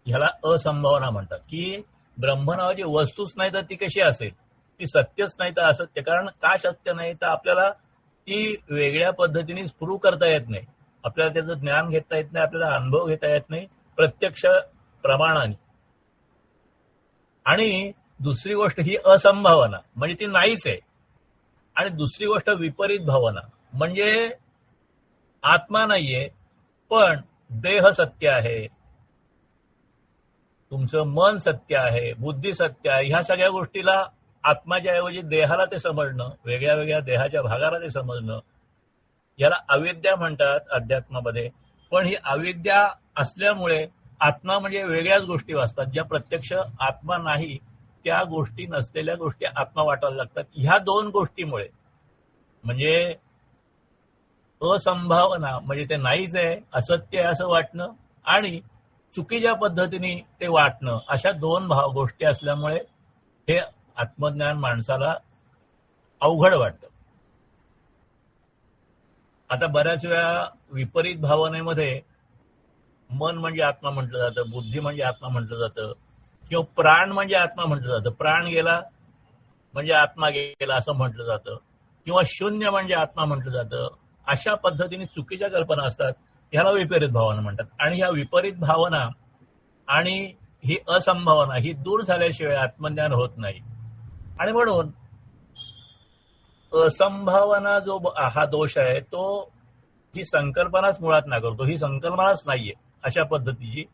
ह्याला असंभावना म्हणतात. की ब्रह्म नावाची वस्तूच नाही तर ती कशी असेल? ती सत्यच नाही तर असत्य. कारण का सत्य नाही? तर आपल्याला ती वेगळ्या पद्धतीने प्रूव्ह करता येत नाही, आपल्याला त्याचं ज्ञान घेता येत नाही, आपल्याला अनुभव घेता येत नाही प्रत्यक्ष प्रमाणाने. आणि दुसरी गोष्ट ही असंभावना म्हणजे ती नाहीच आहे. आणि दुसरी गोष्ट विपरीत भावना म्हणजे आत्मा नाहीये पण देह सत्य आहे, तुमचं मन सत्य आहे, बुद्धी सत्य आहे. ह्या सगळ्या गोष्टीला आत्माच्या ऐवजी देहाला ते समजणं, वेगळ्या वेगळ्या देहाच्या भागाला ते समजणं, याला अविद्या म्हणतात अध्यात्मामध्ये. पण ही अविद्या असल्यामुळे आत्मा म्हणजे वेगळ्याच गोष्टी वाचतात, ज्या प्रत्यक्ष आत्मा नाही त्या गोष्टी नसलेल्या गोष्टी आत्मा वाटायला लागतात. ह्या दोन गोष्टीमुळे म्हणजे असंभावना म्हणजे ते नाहीच आहे, असत्य आहे असं वाटणं आणि चुकीच्या पद्धतीने ते वाटणं, अशा दोन गोष्टी असल्यामुळे हे आत्मज्ञान माणसाला अवघड वाटतं. आता बऱ्याच वेळा विपरीत भावनेमध्ये मन म्हणजे आत्मा म्हटलं जातं, बुद्धी म्हणजे आत्मा म्हटलं जातं, किंवा प्राण म्हणजे आत्मा म्हटलं जातं. प्राण गेला म्हणजे आत्मा गेला असं म्हटलं जातं, किंवा शून्य म्हणजे आत्मा म्हटलं जातं. अशा पद्धतीने चुकीच्या कल्पना असतात. ह्याला विपरीत भावना म्हणतात. आणि ह्या विपरीत भावना आणि ही असंभावना ही दूर झाल्याशिवाय आत्मज्ञान होत नाही. आणि म्हणून असंभावना जो हा दोष आहे तो ही संकल्पनाच मुळात नाकारतो. ही संकल्पनाच नाहीये अशा पद्धतीची.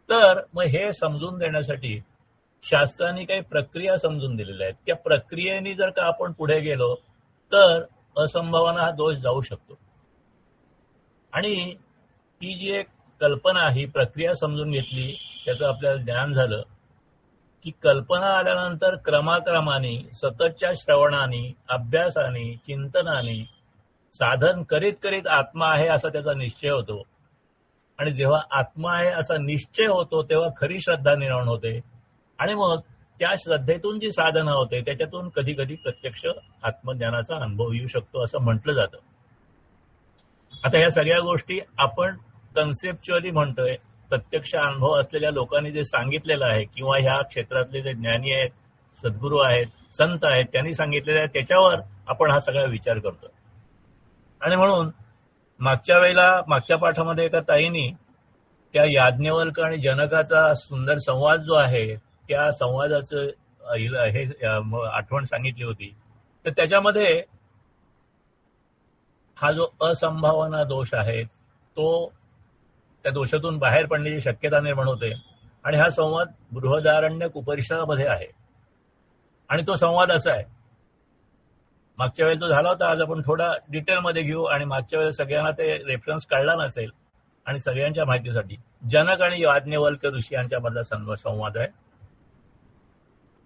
तर मग हे समजून देण्यासाठी शास्त्रांनी काही प्रक्रिया समजून दिलेल्या आहेत. त्या प्रक्रियेने जर का आपण पुढे गेलो तर असंभावना हा दोष जाऊ शकतो. आणि ही जी एक कल्पना, ही प्रक्रिया समजून घेतली, त्याचं आपल्याला ज्ञान झालं की कल्पना आल्यानंतर क्रमाक्रमाने सततच्या श्रवणाने, अभ्यासाने, चिंतनाने, साधन करीत करीत आत्मा आहे असा त्याचा निश्चय होतो. आणि जेव्हा आत्मा आहे असा निश्चय होतो तेव्हा खरी श्रद्धा निर्माण होते. आणि मग त्या श्रद्धेतून जी साधना होते त्याच्यातून कधी कधी प्रत्यक्ष आत्मज्ञानाचा अनुभव येऊ शकतो असं म्हटलं जातं. आता ह्या सगळ्या गोष्टी आपण कन्सेप्च्युअली म्हणतोय. प्रत्यक्ष अनुभव असलेल्या लोकांनी जे सांगितलेलं आहे किंवा ह्या क्षेत्रातले जे ज्ञानी आहेत, सद्गुरू आहेत, संत आहेत, त्यांनी सांगितलेलं आहे त्याच्यावर आपण हा सगळा विचार करतो. आणि म्हणून मागच्या पाठामध्ये एका ताईनी त्या याज्ञवल्क आणि जनकाचा सुंदर संवाद जो आहे त्या संवादाचं हे आठवण सांगितली होती. तर त्याच्यामध्ये हा जो असंभावना दोष आहे तो त्या दोषातून बाहेर पडण्याची शक्यता निर्माण होते. आणि हा संवाद बृहदारण्यक उपनिषदामध्ये आहे. आणि तो संवाद असा आहे, मागच्या वेळेला तो झाला होता, आज आपण थोडा डिटेलमध्ये घेऊ. आणि मागच्या वेळेला सगळ्यांना ते रेफरन्स कळला नसेल आणि सगळ्यांच्या माहितीसाठी जनक आणि याज्ञवल्क्य ऋषी यांच्यामधला संवाद आहे.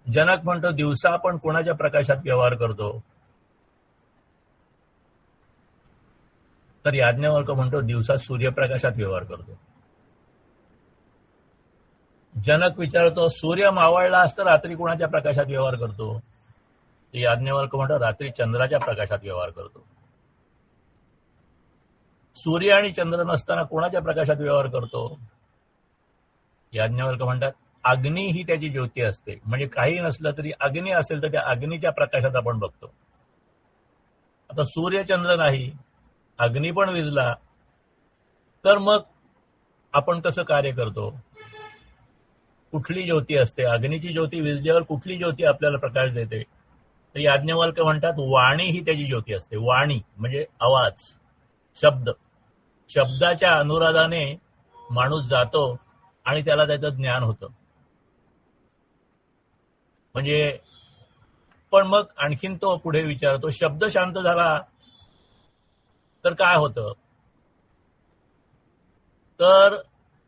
जनक म्हणतो दिवसा आपण कोणाच्या प्रकाशात व्यवहार करतो, तर याज्ञवल्क म्हणतो दिवसा सूर्यप्रकाशात व्यवहार करतो. जनक विचारतो सूर्य मावळला असता रात्री कोणाच्या प्रकाशात व्यवहार करतो, याज्ञवल्क म्हणतो रात्री चंद्राच्या प्रकाशात व्यवहार करतो. सूर्य आणि चंद्र नसताना कोणाच्या प्रकाशात व्यवहार करतो, याज्ञवल्क म्हणतात अग्नी ही त्याची ज्योती असते. म्हणजे काही नसलं तरी अग्नी असेल तर त्या अग्नीच्या प्रकाशात आपण बघतो. आता सूर्य चंद्र नाही, अग्नी पण विझला तर मग आपण कसं कार्य करतो, कुठली ज्योती असते, अग्नीची ज्योती विझल्यावर कुठली ज्योती आपल्याला प्रकाश देते. तर याज्ञवल्क म्हणतात वाणी ही त्याची ज्योती असते. वाणी म्हणजे आवाज, शब्द. शब्दाच्या अनुराधाने माणूस जातो आणि त्याला त्याचं ज्ञान होतं. म्हणजे पण मग आणखीन तो पुढे विचारतो शब्द शांत झाला तर काय होतं, तर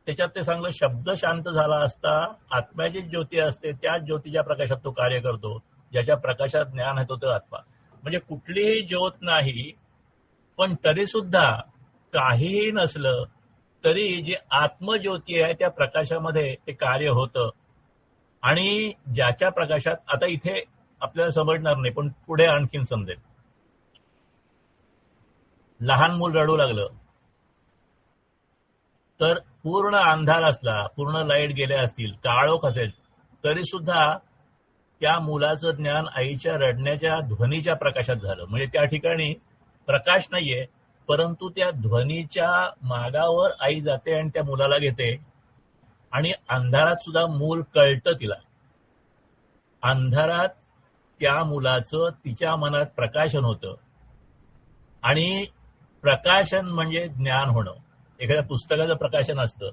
त्याच्यात ते सांगलं शब्द शांत झाला असता आत्म्याची ज्योती असते, त्या ज्योतीच्या प्रकाशात तो कार्य करतो. ज्याच्या प्रकाशात ज्ञान येतो तो आत्मा. म्हणजे कुठलीही ज्योत नाही पण तरी सुद्धा काहीही नसलं तरी जे आत्मज्योती आहे त्या प्रकाशामध्ये ते कार्य होतं. आणि ज्याच्या प्रकाशात, आता इथे आपल्याला समजणार नाही पण पुढे आणखीन समजेल. लहान मूल रडू लागलं तर पूर्ण अंधार असला, पूर्ण लाईट गेल्या असतील, काळोख असेल तरी सुद्धा त्या मुलाचं ज्ञान आईच्या रडण्याच्या ध्वनीच्या प्रकाशात झालं. म्हणजे त्या ठिकाणी प्रकाश नाहीये परंतु त्या ध्वनीच्या मागावर आई जाते आणि त्या मुलाला घेते. आणि अंधारात सुद्धा मूल कळतं तिला. अंधारात त्या मुलाचं तिच्या मनात प्रकाशन होतं. आणि प्रकाशन म्हणजे ज्ञान होणं. एखाद्या पुस्तकाचं प्रकाशन असतं,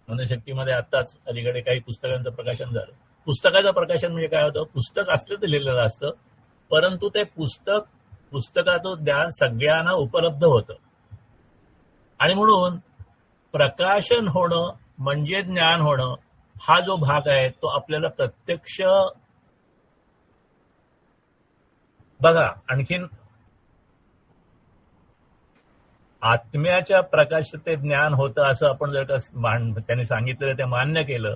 मनशक्तीमध्ये आत्ताच अलीकडे काही पुस्तकांचं प्रकाशन झालं. पुस्तकाचं प्रकाशन म्हणजे काय होतं, पुस्तक असलं तर लिहिलेलं असतं परंतु ते पुस्तकाचं ज्ञान सगळ्यांना उपलब्ध होतं. आणि म्हणून प्रकाशन होणं म्हणजे ज्ञान होणं हा जो भाग आहे तो आपल्याला प्रत्यक्ष बघा. आणखीन आत्म्याच्या प्रकाशात ते ज्ञान होतं असं आपण जर का त्यांनी सांगितलेलं ते मान्य केलं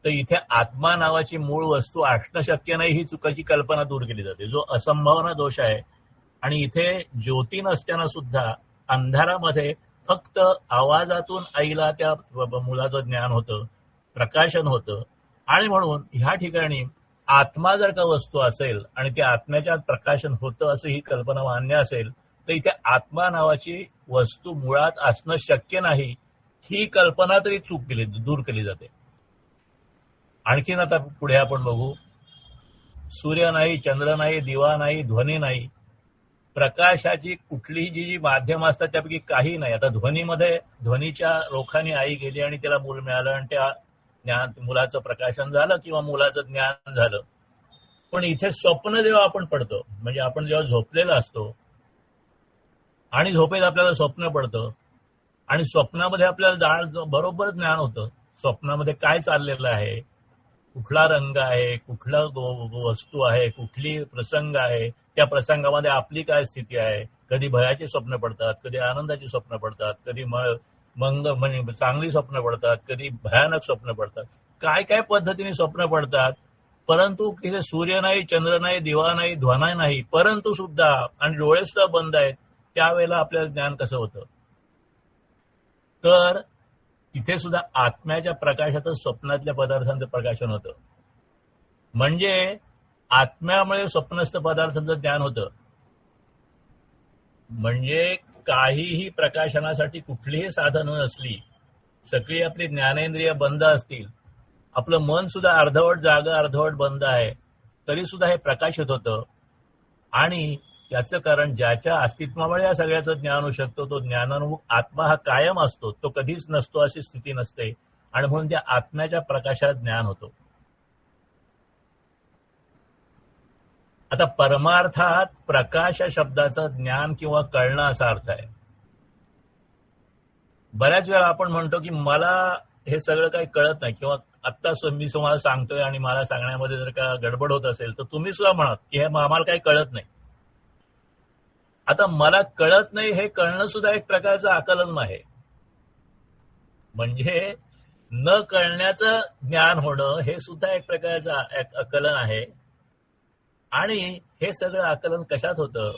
तर इथे आत्मा नावाची मूळ वस्तू असणं शक्य नाही ही चुकीची कल्पना दूर केली जाते, जो असंभावना दोष आहे. आणि इथे ज्योती नसताना सुद्धा अंधारामध्ये फक्त आवाजातून आईला त्या मुलाचं ज्ञान होतं, प्रकाशन होतं. आणि म्हणून ह्या ठिकाणी आत्मा जर का वस्तू असेल आणि त्या आत्म्याच्या प्रकाशन होतं असं ही कल्पना मान्य असेल, तर इथे आत्मा नावाची वस्तू मुळात असणं शक्य नाही, ही कल्पना तरी दूर केली जाते. आणखीन आता पुढे आपण बघू. सूर्य नाही, चंद्र नाही, दिवा नाही, ध्वनी नाही, प्रकाशाची कुठलीही जी माध्यम असतात त्यापैकी काही नाही. आता ध्वनीच्या रोखाने आई गेली आणि त्याला मूल मिळालं आणि त्या मुलाचं प्रकाशन झालं किंवा मुलाचं ज्ञान झालं. पण इथे स्वप्न जेव्हा आपण पडतो, म्हणजे आपण जेव्हा झोपलेला असतो आणि झोपेत आपल्याला स्वप्न पडतं आणि स्वप्नामध्ये आपल्याला बरोबर ज्ञान होतं स्वप्नामध्ये काय चाललेलं आहे, कुठला रंग आहे, कुठला वस्तू आहे, कुठली प्रसंग आहे, त्या प्रसंगामध्ये आपली काय स्थिती आहे. कधी भयाची स्वप्न पडतात, कधी आनंदाची स्वप्न पडतात, कधी म्हणजे चांगली स्वप्न पडतात, कधी भयानक स्वप्न पडतात, काय काय पद्धतीने स्वप्न पडतात. परंतु तिथे सूर्य नाही, चंद्र नाही, दिवा नाही, ध्वनी नाही, परंतु सुद्धा आणि डोळे सुद्धा बंद आहेत, त्यावेळेला आपल्याला ज्ञान कसं होतं. तर तिथे सुद्धा आत्म्याच्या प्रकाशातच स्वप्नातल्या पदार्थांचं प्रकाशन होतं. म्हणजे आत्म्यामुळे स्वप्नस्थ पदार्थांचं ज्ञान होतं. म्हणजे काहीही प्रकाशनासाठी कुठलीही साधनं नसली, सगळी आपली ज्ञानेंद्रिय बंद असतील, आपलं मन सुद्धा अर्धवट जागा अर्धवट बंद आहे, तरी सुद्धा हे प्रकाशित होतं. आणि त्याचं कारण ज्याच्या अस्तित्वामुळे या सगळ्याचं ज्ञान होऊ शकतो, तो ज्ञानानुरूप आत्मा हा कायम असतो, तो कधीच नसतो अशी स्थिती नसते. आणि म्हणून त्या आत्म्याच्या प्रकाशात ज्ञान होतो. आता परमार्थात प्रकाश या शब्दाचा ज्ञान किंवा कळणं असा अर्थ आहे. बऱ्याच वेळा आपण म्हणतो की मला हे सगळं काही कळत नाही, किंवा आत्ता मी तुम्हाला सांगतोय आणि मला सांगण्यामध्ये जर का गडबड होत असेल तर तुम्ही सुद्धा म्हणत की हे आम्हाला काही कळत नाही. आता मला कळत नाही हे कळणं सुद्धा एक प्रकारचं आकलन आहे. म्हणजे न कळण्याचं ज्ञान होणं हे सुद्धा एक प्रकारचं आकलन आहे. आणि हे सगळं आकलन कशात होतं,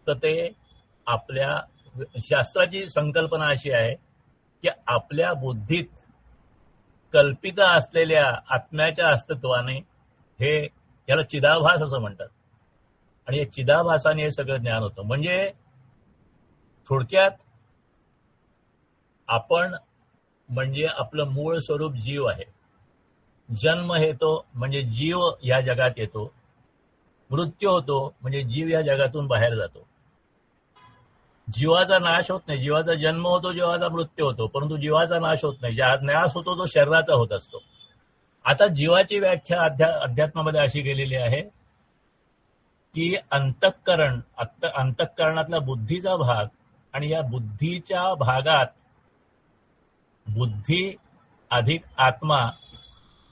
तर ते आपल्या शास्त्राची संकल्पना अशी आहे की आपल्या बुद्धीत कल्पित असलेल्या आत्म्याच्या अस्तित्वाने, हे याला चिदाभास असं म्हणतात, आणि या चिदाभासाने हे सगळं ज्ञान होतं. म्हणजे थोडक्यात आपण म्हणजे आपलं मूळ स्वरूप जीव आहे. जन्म येतो म्हणजे जीव या जगात येतो, मृत्यू होतो म्हणजे जीव या जगातून बाहेर जातो. जीवाचा नाश होत नाही, जीवाचा जन्म होतो, जीवाचा मृत्यू होतो, परंतु जीवाचा नाश होत नाही. ज्या नाश होतो तो शरीराचा होत असतो. आता जीवाची व्याख्या अध्यात्मामध्ये अशी केलेली आहे की अंतःकरणातला बुद्धीचा भाग, आणि या बुद्धीच्या भागात बुद्धी अधिक आत्मा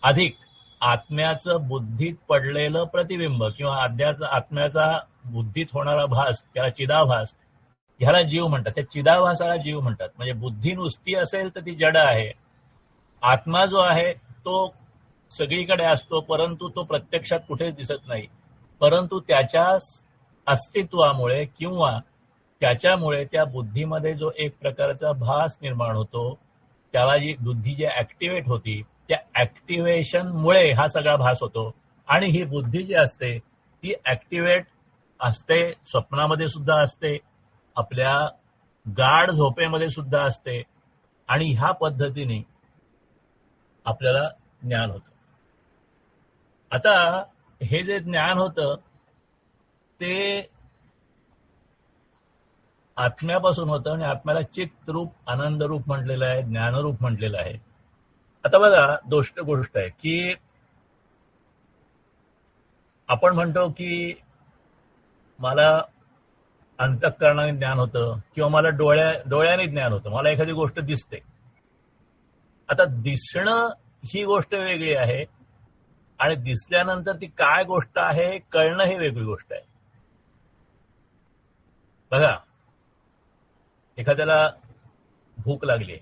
अधिक आत्म्याचं बुद्धीत पडलेलं प्रतिबिंब किंवा आत्म्याचा बुद्धीत होणारा भास, त्याला चिदाभास, ह्याला जीव म्हणतात. त्या चिदाभासाला जीव म्हणतात. म्हणजे बुद्धी नुसती असेल तर ती जड आहे. आत्मा जो आहे तो सगळीकडे असतो, परंतु तो प्रत्यक्षात कुठेच दिसत नाही. परंतु त्याच्या अस्तित्वामुळे किंवा त्याच्यामुळे त्या बुद्धीमध्ये जो एक प्रकारचा भास निर्माण होतो, त्याला जी बुद्धी जी ऍक्टिव्हेट होती, त्या ऍक्टिव्हेशनमुळे हा सगळा भास होतो. आणि ही बुद्धी जी असते ती ऍक्टिव्हेट असते, स्वप्नामध्ये सुद्धा असते, आपल्या गाढ झोपेमध्ये सुद्धा असते, आणि ह्या पद्धतीने आपल्याला ज्ञान होतं. आता हे जे ज्ञान होतं ते आत्म्यापासून होतं, आणि आत्म्याला चित्त रूप, आनंद रूप म्हटलेलं आहे, ज्ञानरूप म्हटलेलं आहे. आता बघा, गोष्ट आहे की आपण म्हणतो की मला अंतःकरणाने ज्ञान होतं किंवा मला डोळ्याने ज्ञान होतं, मला एखादी गोष्ट दिसते. आता दिसणं ही गोष्ट वेगळी आहे, आणि दिसल्यानंतर ती काय गोष्ट आहे कळणं ही वेगळी गोष्ट आहे. बघा, एखाद्याला भूक लागली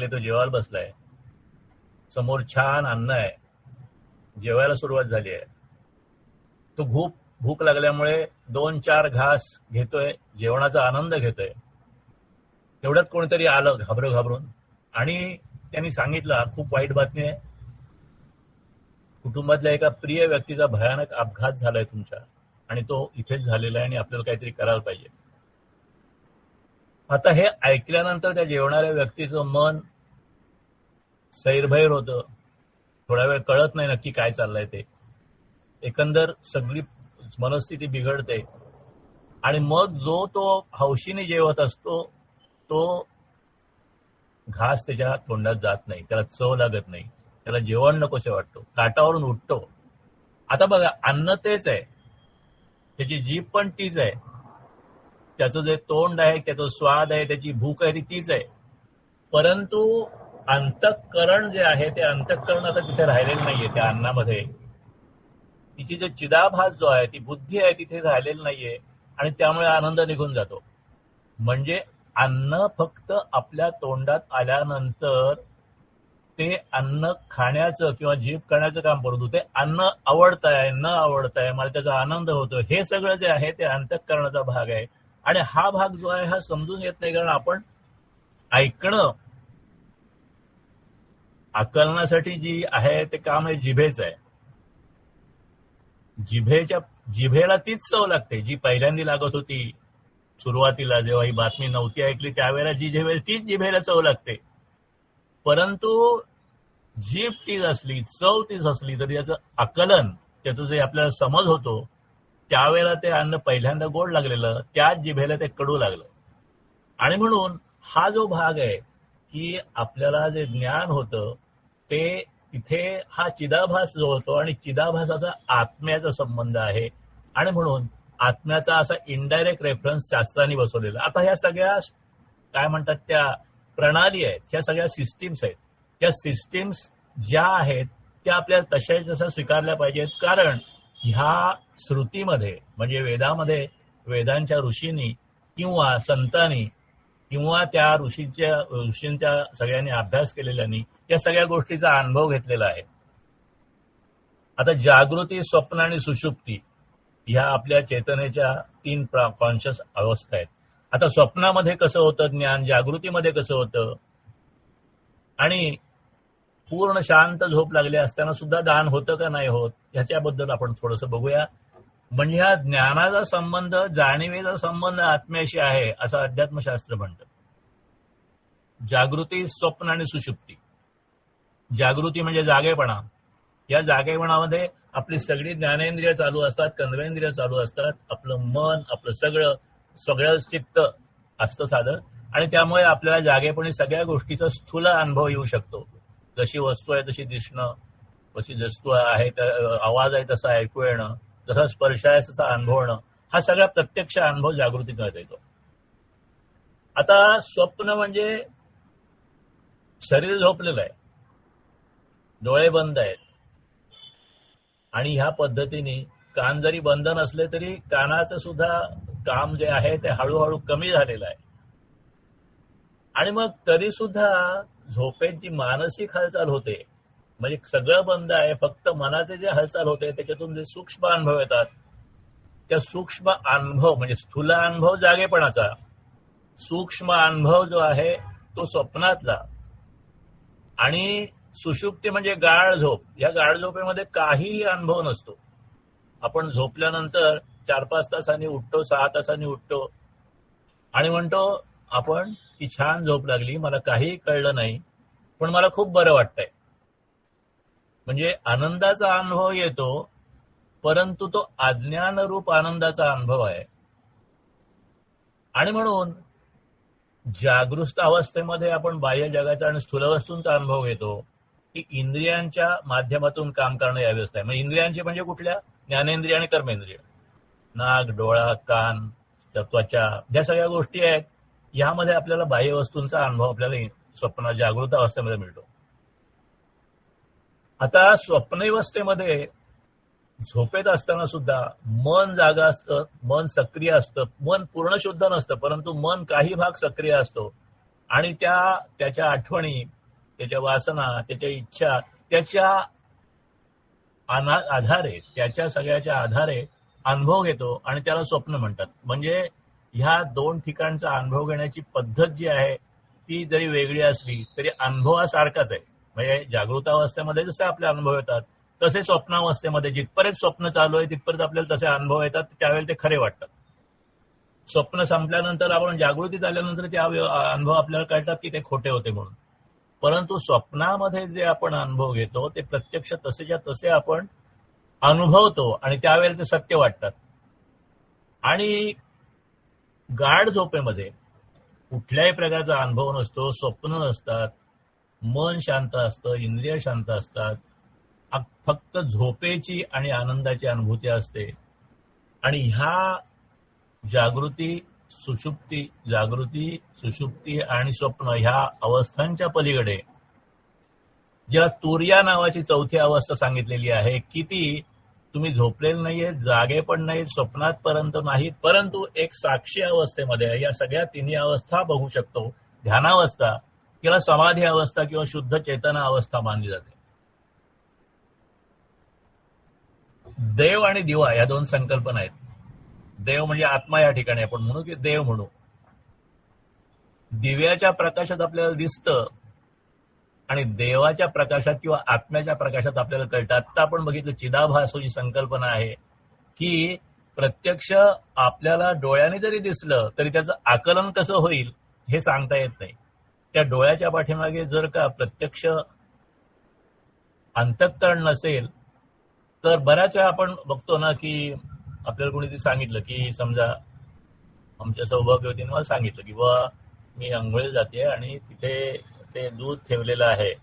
तो जेवायला बसलाय, समोर छान अन्न आहे, जेवायला सुरुवात झाली आहे, तो भूक लागल्यामुळे 2-4 घास घेतोय, जेवणाचा आनंद घेतोय. तेवढ्यात कोणीतरी आलं घाबरून आणि त्यांनी सांगितलं, खूप वाईट बातमी आहे, कुटुंबातल्या एका प्रिय व्यक्तीचा भयानक अपघात झालाय तुमच्या आणि तो इथेच झालेला आहे आणि आपल्याला काहीतरी करायला पाहिजे. आता हे ऐकल्यानंतर त्या जेवणाऱ्या व्यक्तीचं मन सैरभैर होतं. थोडा वेळ कळत नाही नक्की काय चाललंय ते. एकंदर सगळी मनस्थिती बिघडते आणि मग जो तो हौशीने जेवत असतो तो घास त्याच्या तोंडात जात नाही, त्याला चव लागत नाही, त्याला जेवण नकोसे वाटतो, काटावरून उठतो. आता बघा, अन्न तेच आहे, त्याची जीभ पण तीच आहे, त्याचं जे तोंड आहे, त्याचा स्वाद आहे, त्याची भूक आहे ती तीच आहे, परंतु अंतःकरण जे आहे ते अंतःकरण आता तिथे राहिलेलं नाहीये. त्या अन्नामध्ये तिची जो चिदाभास जो आहे, ती बुद्धी आहे, तिथे राहिलेली नाहीये आणि त्यामुळे आनंद निघून जातो. म्हणजे अन्न फक्त आपल्या तोंडात आल्यानंतर ते अन्न खाण्याचं किंवा जीभ करण्याचं काम करतो. ते अन्न आवडतंय न आवडतंय, मला त्याचा आनंद होतो, हे सगळं जे आहे ते अंतःकरणाचा भाग आहे. आणि हा भाग जो आहे हा समजून येत नाही, कारण आपण ऐकणं आकलनासाठी जी आहे ते काम हे जिभेच आहे. जिभेला तीच चव लागते जी पहिल्यांदा लागत होती. सुरुवातीला जेव्हा ही बातमी नव्हती ऐकली त्यावेळेला जी जिभेल तीच जिभेला चव लागते. परंतु जीभ तीच असली, चव तीच असली तरी त्याचं आकलन, त्याचं जे आपल्याला समज होतो, त्यावेळेला ते अन्न पहिल्यांदा गोड लागलेलं त्याच जिभेला ते कडू लागलं. आणि म्हणून हा जो भाग आहे की आपल्याला जे ज्ञान होतं ते तिथे हा चिदाभास जो होतो आणि चिदाभासाचा आत्म्याचा संबंध आहे. आणि म्हणून आत्म्याचा असा इनडायरेक्ट रेफरन्स शास्त्रांनी बसवलेला. आता ह्या सगळ्या काय म्हणतात त्या प्रणाली आहेत, ह्या सगळ्या सिस्टीम्स आहेत. त्या सिस्टीम्स ज्या आहेत त्या आपल्याला तशा स्वीकारल्या पाहिजेत, कारण ह्या श्रुतीमध्ये म्हणजे वेदामध्ये वेदांच्या ऋषींनी किंवा संतांनी किंवा त्या ऋषींच्या सगळ्यांनी अभ्यास केलेल्यांनी या सगळ्या गोष्टीचा अनुभव घेतलेला आहे. आता जागृती, स्वप्न आणि सुषुप्ती ह्या आपल्या चेतनेच्या 3 कॉन्शियस अवस्था आहेत. आता स्वप्नामध्ये कसं होतं ज्ञान, जागृतीमध्ये कसं होतं, आणि पूर्ण शांत झोप लागली असताना सुद्धा दान होतं का नाही होत ह्याच्याबद्दल आपण थोडंसं बघूया. म्हणजे हा ज्ञानाचा संबंध, जाणीवेचा संबंध आत्म्याशी आहे असं अध्यात्मशास्त्र म्हणतं. जागृती, स्वप्न आणि सुषुप्ती. जागृती म्हणजे जागेपणा. या जागेपणामध्ये आपली सगळी ज्ञानेंद्रिय चालू असतात, कर्मेंद्रिय चालू असतात, आपलं मन, आपलं सगळं चित्त असतं साधं, आणि त्यामुळे आपल्याला जागेपणी सगळ्या गोष्टीचा स्थूल अनुभव येऊ शकतो. जशी वस्तू आहे तशी दिसणं, जशी वस्तू आहे आवाज आहे तसा ऐकू येणं, जसा स्पर्श आहे तसा अनुभवणं, हा सगळा प्रत्यक्ष अनुभव जागृतीकडे येतो. आता स्वप्न म्हणजे शरीर झोपलेलं आहे, डोळे बंद आहेत, आणि ह्या पद्धतीने कान जरी बंद नसले तरी कानाचं सुद्धा काम जे आहे ते हळूहळू कमी झालेलं आहे. आणि मग तरी सुद्धा झोपेत जी मानसिक हालचाल होते, म्हणजे सगळं बंद आहे, फक्त मनाचे जे हालचाल होते त्याच्यातून जे सूक्ष्म अनुभव येतात, त्या सूक्ष्म अनुभव म्हणजे स्थूल अनुभव जागेपणाचा, सूक्ष्म अनुभव जो आहे तो स्वप्नातला, आणि सुषुप्ती म्हणजे गाढ झोप. या गाढ झोपेमध्ये काहीही अनुभव नसतो. आपण झोपल्यानंतर 4-5 तासांनी उठतो, 6 तासांनी उठतो आणि म्हणतो आपण की छान झोप लागली, मला काहीही कळलं नाही, पण मला खूप बरं वाटतंय. म्हणजे आनंदाचा अनुभव येतो, परंतु तो अज्ञानरूप आनंदाचा अनुभव आहे. आणि म्हणून जागृत अवस्थेमध्ये आपण बाह्य जगाचा आणि स्थूल वस्तूंचा अनुभव घेतो, की इंद्रियांच्या माध्यमातून काम करणं या अवस्था आहे. म्हणजे इंद्रियांचे म्हणजे कुठल्या, ज्ञानेंद्रिय आणि कर्मेंद्रिय, नाक, डोळा, कान, त्वचा, ज्या सगळ्या गोष्टी आहेत यामध्ये आपल्याला बाह्य वस्तूंचा अनुभव आपल्याला स्वप्न जागृत अवस्थेमध्ये मिळतो. आता स्वप्नावस्थेमध्ये झोपेत असताना सुद्धा मन जागा असतं, मन सक्रिय असतं, मन पूर्ण शुद्ध नसतं, परंतु मन काही भाग सक्रिय असतो, आणि त्याच्या आठवणी, त्याच्या वासना, त्याच्या इच्छा, त्याच्या आधारे, त्याच्या सगळ्याच्या आधारे अनुभव घेतो आणि त्याला स्वप्न म्हणतात. म्हणजे ह्या दोन ठिकाणचा अनुभव घेण्याची पद्धत जी आहे ती जरी वेगळी असली तरी अनुभव हा सारखाच आहे. म्हणजे जागृतावस्थेमध्ये जसे आपले अनुभव येतात तसे स्वप्नावस्थेमध्ये जिथपर्यंत स्वप्न चालू आहे तिथपर्यंत आपल्याला तसे अनुभव येतात, त्यावेळेला ते खरे वाटतात. स्वप्न संपल्यानंतर आपण जागृतीत आल्यानंतर ते अनुभव आपल्याला कळतात की ते खोटे होते म्हणून. परंतु स्वप्नामध्ये जे आपण अनुभव घेतो ते प्रत्यक्ष तसेच्या तसे आपण अनुभवतो आणि त्यावेळेला ते सत्य वाटतात. आणि गाढ झोपेमध्ये कुठल्याही प्रकारचा अनुभव नसतो, स्वप्न नसतात, मन शांत असतं, इंद्रिय शांत असतात, फक्त झोपेची आणि आनंदाची अनुभूती असते. आणि ह्या जागृती सुषुप्ती आणि स्वप्न ह्या अवस्थांच्या पलीकडे ज्याला तुर्या नावाची चौथी अवस्था सांगितलेली आहे की ती तुम्ही झोपलेले नाहीये, जागे पण नाहीत, स्वप्नात पर्यंत नाहीत, परंतु एक साक्षी अवस्थेमध्ये या सगळ्या तिन्ही अवस्था बघू शकतो. ध्यानावस्था किंवा समाधी अवस्था किंवा शुद्ध चेतना अवस्था मानली जाते. देव आणि दिवा या दोन संकल्पना आहेत. देव म्हणजे आत्मा या ठिकाणी आपण म्हणू की देव म्हणू. दिव्याच्या प्रकाशात आपल्याला दिसतं आणि देवाच्या प्रकाशात किंवा आत्म्याच्या प्रकाशात आपल्याला कळतं. आत्ता आपण बघितलं चिदाभास ही संकल्पना आहे की प्रत्यक्ष आपल्याला डोळ्याने जरी दिसलं तरी त्याचं आकलन कसं होईल हे सांगता येत नाही. त्या डोळ्याच्या पाठीमागे जर का प्रत्यक्ष अंतःकरण नसेल तर बऱ्याच वेळा आपण बघतो ना की आपल्याला कोणीतरी सांगितलं की समजा आमच्या सौभाग्यवतीने मला सांगितलं की बुवा मी आंघोळीला जाते आणि तिथे ते दूध ठेवलेलं आहे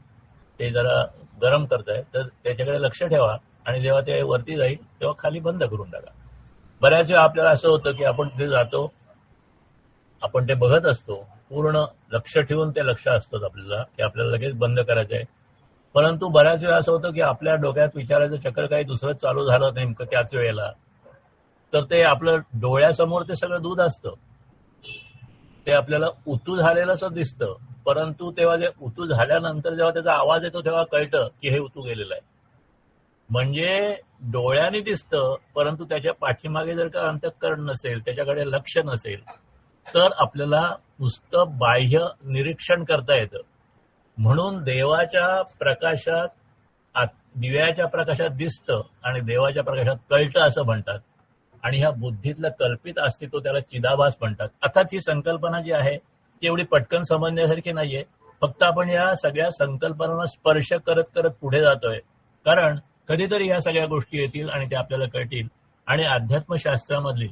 ते जरा गरम करताय तर त्याच्याकडे लक्ष ठेवा आणि जेव्हा ते वरती जाईल तेव्हा खाली बंद करून टाका. बऱ्याच वेळा आपल्याला असं होतं की आपण तिथे जातो, आपण ते बघत असतो, पूर्ण लक्ष ठेवून ते लक्ष असतं आपल्याला की आपल्याला लगेच बंद करायचं आहे. परंतु बऱ्याच वेळा असं होतं की आपल्या डोक्यात विचारायचं चक्र काही दुसरं चालू झालं नेमकं त्याच वेळेला, तर ते आपलं डोळ्यासमोर ते सगळं दूध असतं, ते आपल्याला उतू झालेलं असं दिसतं. परंतु तेव्हा जे उतू झाल्यानंतर जेव्हा त्याचा आवाज येतो तेव्हा कळतं की हे उतू गेलेलं आहे. म्हणजे डोळ्याने दिसतं परंतु त्याच्या पाठीमागे जर का अंतःकरण नसेल, त्याच्याकडे लक्ष नसेल तर आपल्याला नुसतं बाह्य निरीक्षण करता येतं. म्हणून देवाच्या प्रकाशात दिव्याच्या प्रकाशात दिसतं आणि देवाच्या प्रकाशात कळतं असं म्हणतात. आणि ह्या बुद्धीतलं कल्पित अस्तित्व त्याला चिदाभास म्हणतात. अर्थात ही संकल्पना जी आहे ती एवढी पटकन समजण्यासारखी नाहीये. फक्त आपण या सगळ्या संकल्पनांना स्पर्श करत करत पुढे जातोय, कारण कधीतरी ह्या सगळ्या गोष्टी येतील आणि त्या आपल्याला कळतील. आणि अध्यात्मशास्त्रामधली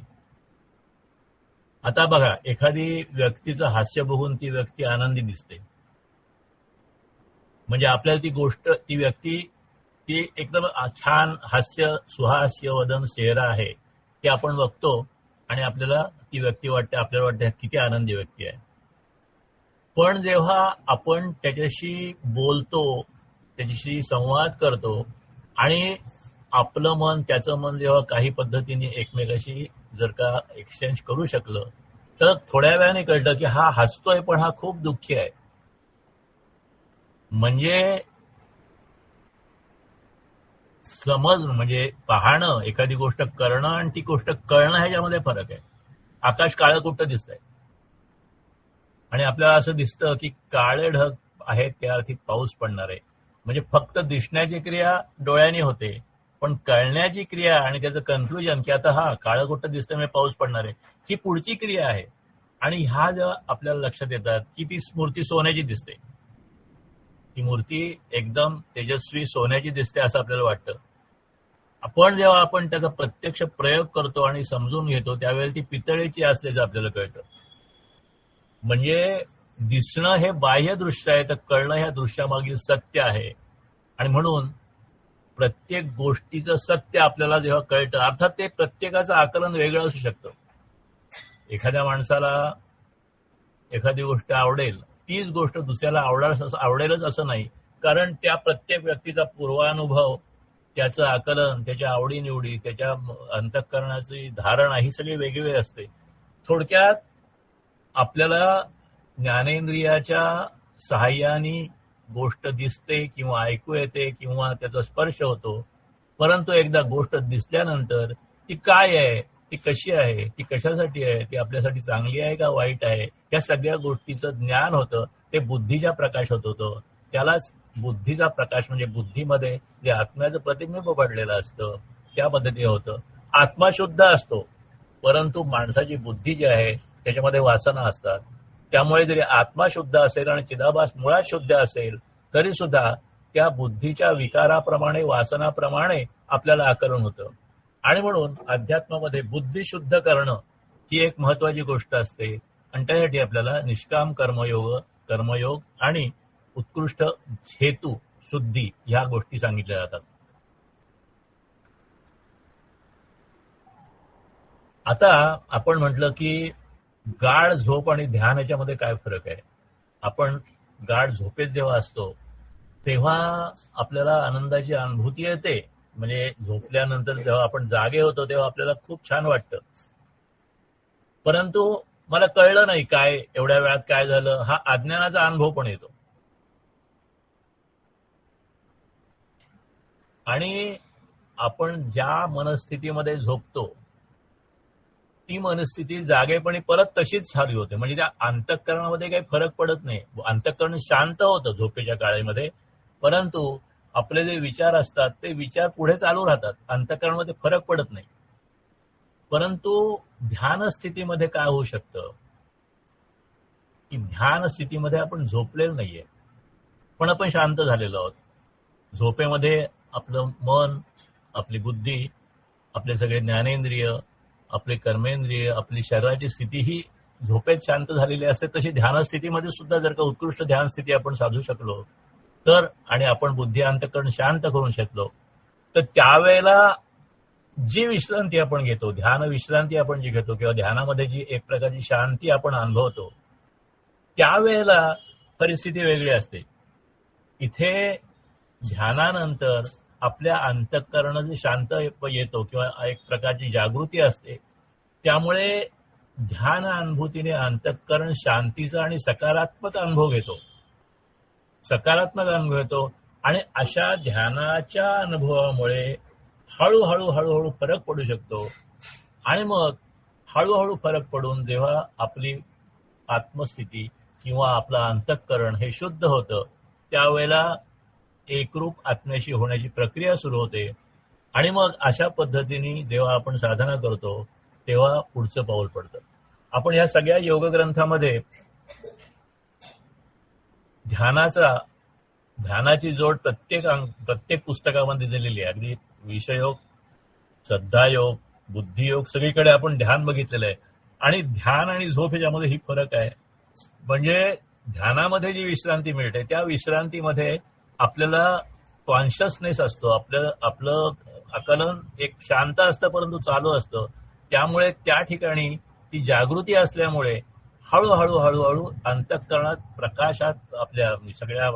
आता बघा, एखादी व्यक्तीचं हास्य बघून ती व्यक्ती आनंदी दिसते, म्हणजे आपल्याला ती गोष्ट, ती व्यक्ती ती एकदम छान हास्य सुहास्य वदन चेहरा आहे ते आपण बघतो आणि आपल्याला ती व्यक्ती वाटते, आपल्याला वाटते किती आनंदी व्यक्ती आहे. पण जेव्हा आपण त्याच्याशी बोलतो, त्याच्याशी संवाद करतो आणि आपलं मन त्याचं मन जेव्हा काही पद्धतीने एकमेकाशी जर का एक्सचेंज करू शकलं तर थोड्या वेळाने कळतं की हा हसतोय पण हा खूप दुःखी आहे. म्हणजे समज म्हणजे पाहणं, एखादी गोष्ट करणं आणि ती गोष्ट कळणं ह्याच्यामध्ये फरक आहे. आकाश काळं कुठं दिसतंय आणि आपल्याला असं दिसतं की काळे ढग आहेत त्या अर्थी पाऊस पडणार आहे. म्हणजे फक्त दिसण्याची क्रिया डोळ्याने होते, पण कळण्याची क्रिया आणि त्याचं कन्क्लुजन की आता हा काळं कुठं दिसतंय म्हणजे पाऊस पडणार आहे, ही पुढची क्रिया आहे. आणि ह्या जेव्हा आपल्याला लक्षात येतात की ती मूर्ती सोन्याची दिसते, ती मूर्ती एकदम तेजस्वी सोन्याची दिसते असं आपल्याला वाटतं. आपण जेव्हा आपण त्याचा प्रत्यक्ष प्रयोग करतो आणि समजून घेतो त्यावेळेला ती पितळेची असल्याचं आपल्याला कळतं. म्हणजे दिसणं हे बाह्य दृश्य आहे तर कळणं ह्या दृश्यामागील सत्य आहे. आणि म्हणून प्रत्येक गोष्टीचं सत्य आपल्याला जेव्हा कळतं, अर्थात ते प्रत्येकाचं आकलन वेगळं असू शकतं. एखाद्या माणसाला एखादी गोष्ट आवडेल, तीच गोष्ट दुसऱ्याला आवडेलच असं नाही, कारण त्या प्रत्येक व्यक्तीचा पूर्वानुभव, त्याचं आकलन, त्याच्या आवडीनिवडी, त्याच्या अंतःकरणाची धारणा ही सगळी वेगवेगळी असते. थोडक्यात आपल्याला ज्ञानेंद्रियाच्या सहाय्याने गोष्ट दिसते किंवा ऐकू येते किंवा त्याचा स्पर्श होतो, परंतु एकदा गोष्ट दिसल्यानंतर ती काय आहे, ती कशी आहे, ती कशासाठी आहे, ती आपल्यासाठी चांगली आहे का वाईट आहे, या सगळ्या गोष्टीचं ज्ञान होतं ते बुद्धीच्या प्रकाशात होतं. त्यालाच बुद्धीचा प्रकाश म्हणजे बुद्धीमध्ये जे आत्म्याचं प्रतिबिंब पडलेलं असतं त्या पद्धतीने होतं. आत्मा शुद्ध असतो, परंतु माणसाची बुद्धी जी आहे त्याच्यामध्ये वासना असतात. त्यामुळे जरी आत्मा शुद्ध असेल आणि चिदाभास मुळात शुद्ध असेल तरी सुद्धा त्या बुद्धीच्या विकाराप्रमाणे वासनाप्रमाणे आपल्याला आकलन होतं. आणि म्हणून अध्यात्मामध्ये बुद्धी शुद्ध करणं ही एक महत्वाची गोष्ट असते आणि त्यासाठी आपल्याला निष्काम कर्मयोग आणि उत्कृष्ट हेतू शुद्धी ह्या गोष्टी सांगितल्या जातात. आता आपण म्हटलं की गाढ झोप आणि ध्यान याच्यामध्ये काय फरक आहे. आपण गाढ झोपेत जेव्हा असतो तेव्हा आपल्याला आनंदाची अनुभूती येते. म्हणजे झोपल्यानंतर जेव्हा आपण जागे होतो तेव्हा आपल्याला खूप छान वाटतं. परंतु मला कळलं नाही काय एवढ्या वेळात काय झालं, हा अज्ञानाचा अनुभव पण येतो. आणि आपण ज्या मनस्थितीमध्ये झोपतो ती मनस्थिती जागेपणी परत तशीच चालू होते. म्हणजे त्या अंतःकरणामध्ये काही फरक पडत नाही. अंतःकरण शांत होतं झोपेच्या काळामध्ये, परंतु आपले जे विचार असतात ते विचार पुढे चालू राहतात. अंतःकरणामध्ये फरक पडत नाही. परंतु ध्यान स्थितीमध्ये काय होऊ शकतं की ध्यान स्थितीमध्ये आपण झोपलेलो नाहीये, पण आपण शांत झालेलो आहोत. झोपेमध्ये आपलं मन, आपली बुद्धी, आपले सगळे ज्ञानेंद्रिय, आपले कर्मेंद्रिय, आपली शरीराची स्थिती ही झोपेत शांत झालेली असते. तशी ध्यान स्थितीमध्ये सुद्धा जर का उत्कृष्ट ध्यान स्थिती आपण साधू शकलो तर आणि आपण बुद्धी अंतःकरण शांत करून शकलो तर त्यावेळेला जी विश्रांती आपण घेतो, ध्यान विश्रांती आपण जी घेतो किंवा ध्यानामध्ये जी एक प्रकारची शांती आपण अनुभवतो त्यावेळेला परिस्थिती वेगळी असते. इथे ध्यानानंतर आपल्या अंतःकरण जे शांत येतो किंवा एक प्रकारची जागृती असते, त्यामुळे ध्यान अनुभूतीने अंतःकरण शांतीचा आणि सकारात्मक अनुभव घेतो. आणि अशा ध्यानाच्या अनुभवामुळे हळूहळू फरक पडू शकतो. आणि मग हळूहळू फरक पडून जेव्हा आपली आत्मस्थिती किंवा आपलं अंतःकरण हे शुद्ध होतं त्यावेळेला एकरूप आत्म्याशी होण्याची प्रक्रिया सुरू होते. आणि मग अशा पद्धतीने जेव्हा आपण साधना करतो तेव्हा पुढचं पाऊल पडतं. आपण या सगळ्या योग ग्रंथामध्ये ध्यानाची जोड प्रत्येक पुस्तकामध्ये दिलेली आहे. अगदी विषयोग, श्रद्धायोग, बुद्धियोग सगळीकडे आपण ध्यान बघितलेलं आहे. आणि ध्यान आणि झोप ह्याच्यामध्ये ही फरक आहे. म्हणजे ध्यानामध्ये जी विश्रांती मिळते त्या विश्रांतीमध्ये आपल्याला कॉन्शियसनेस असतो, आपलं आकलन एक शांत असतं परंतु चालू असतं. त्यामुळे त्या ठिकाणी ती जागृती असल्यामुळे हळूहळू अंतःकरणात प्रकाशात आपल्या सगळ्या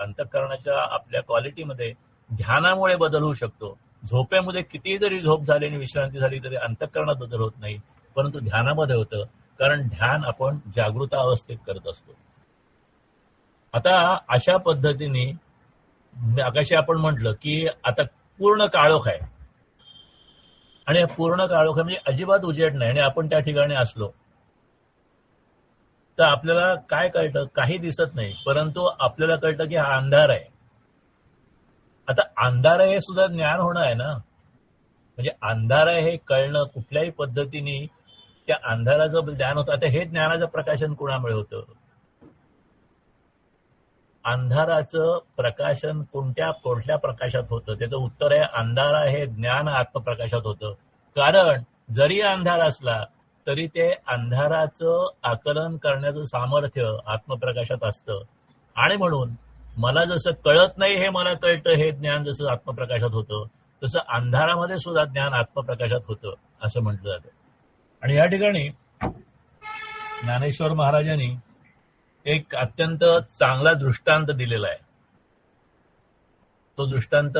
अंतःकरणाच्या आपल्या क्वालिटीमध्ये ध्यानामुळे बदल होऊ शकतो. झोपेमध्ये किती जरी झोप झाली आणि विश्रांती झाली तरी अंतःकरणात बदल होत नाही, परंतु ध्यानामध्ये होतं. कारण ध्यान आपण जागृत अवस्थेत करत असतो. आता अशा पद्धतीने आकाशी आपण म्हटलं की आता पूर्ण काळोख आहे आणि पूर्ण काळोख म्हणजे अजिबात उजेड नाही आणि आपण त्या ठिकाणी असलो तर आपल्याला काय कळतं, काही दिसत नाही, परंतु आपल्याला कळतं की हा अंधार आहे. आता अंधार आहे हे सुद्धा ज्ञान होणं आहे ना. म्हणजे अंधार आहे हे कळणं कुठल्याही पद्धतीने त्या अंधाराचं ज्ञान होतं. आता हे ज्ञानाचं प्रकाशन कोणामुळे होतं? अंधाराचं प्रकाशन कुठल्या प्रकाशात होतं? त्याचं उत्तर आहे अंधार आहे ज्ञान आत्मप्रकाशात होतं. कारण जरी अंधार असला तरी ते अंधाराचं आकलन करण्याचं सामर्थ्य आत्मप्रकाशात असतं. आणि म्हणून मला जसं कळत नाही हे मला कळतं, हे ज्ञान जसं आत्मप्रकाशात होतं तसं अंधारामध्ये सुद्धा ज्ञान आत्मप्रकाशात होतं असं म्हटलं जातं. आणि या ठिकाणी ज्ञानेश्वर महाराजांनी एक अत्यंत चांगला दृष्टांत दिलेला आहे. तो दृष्टांत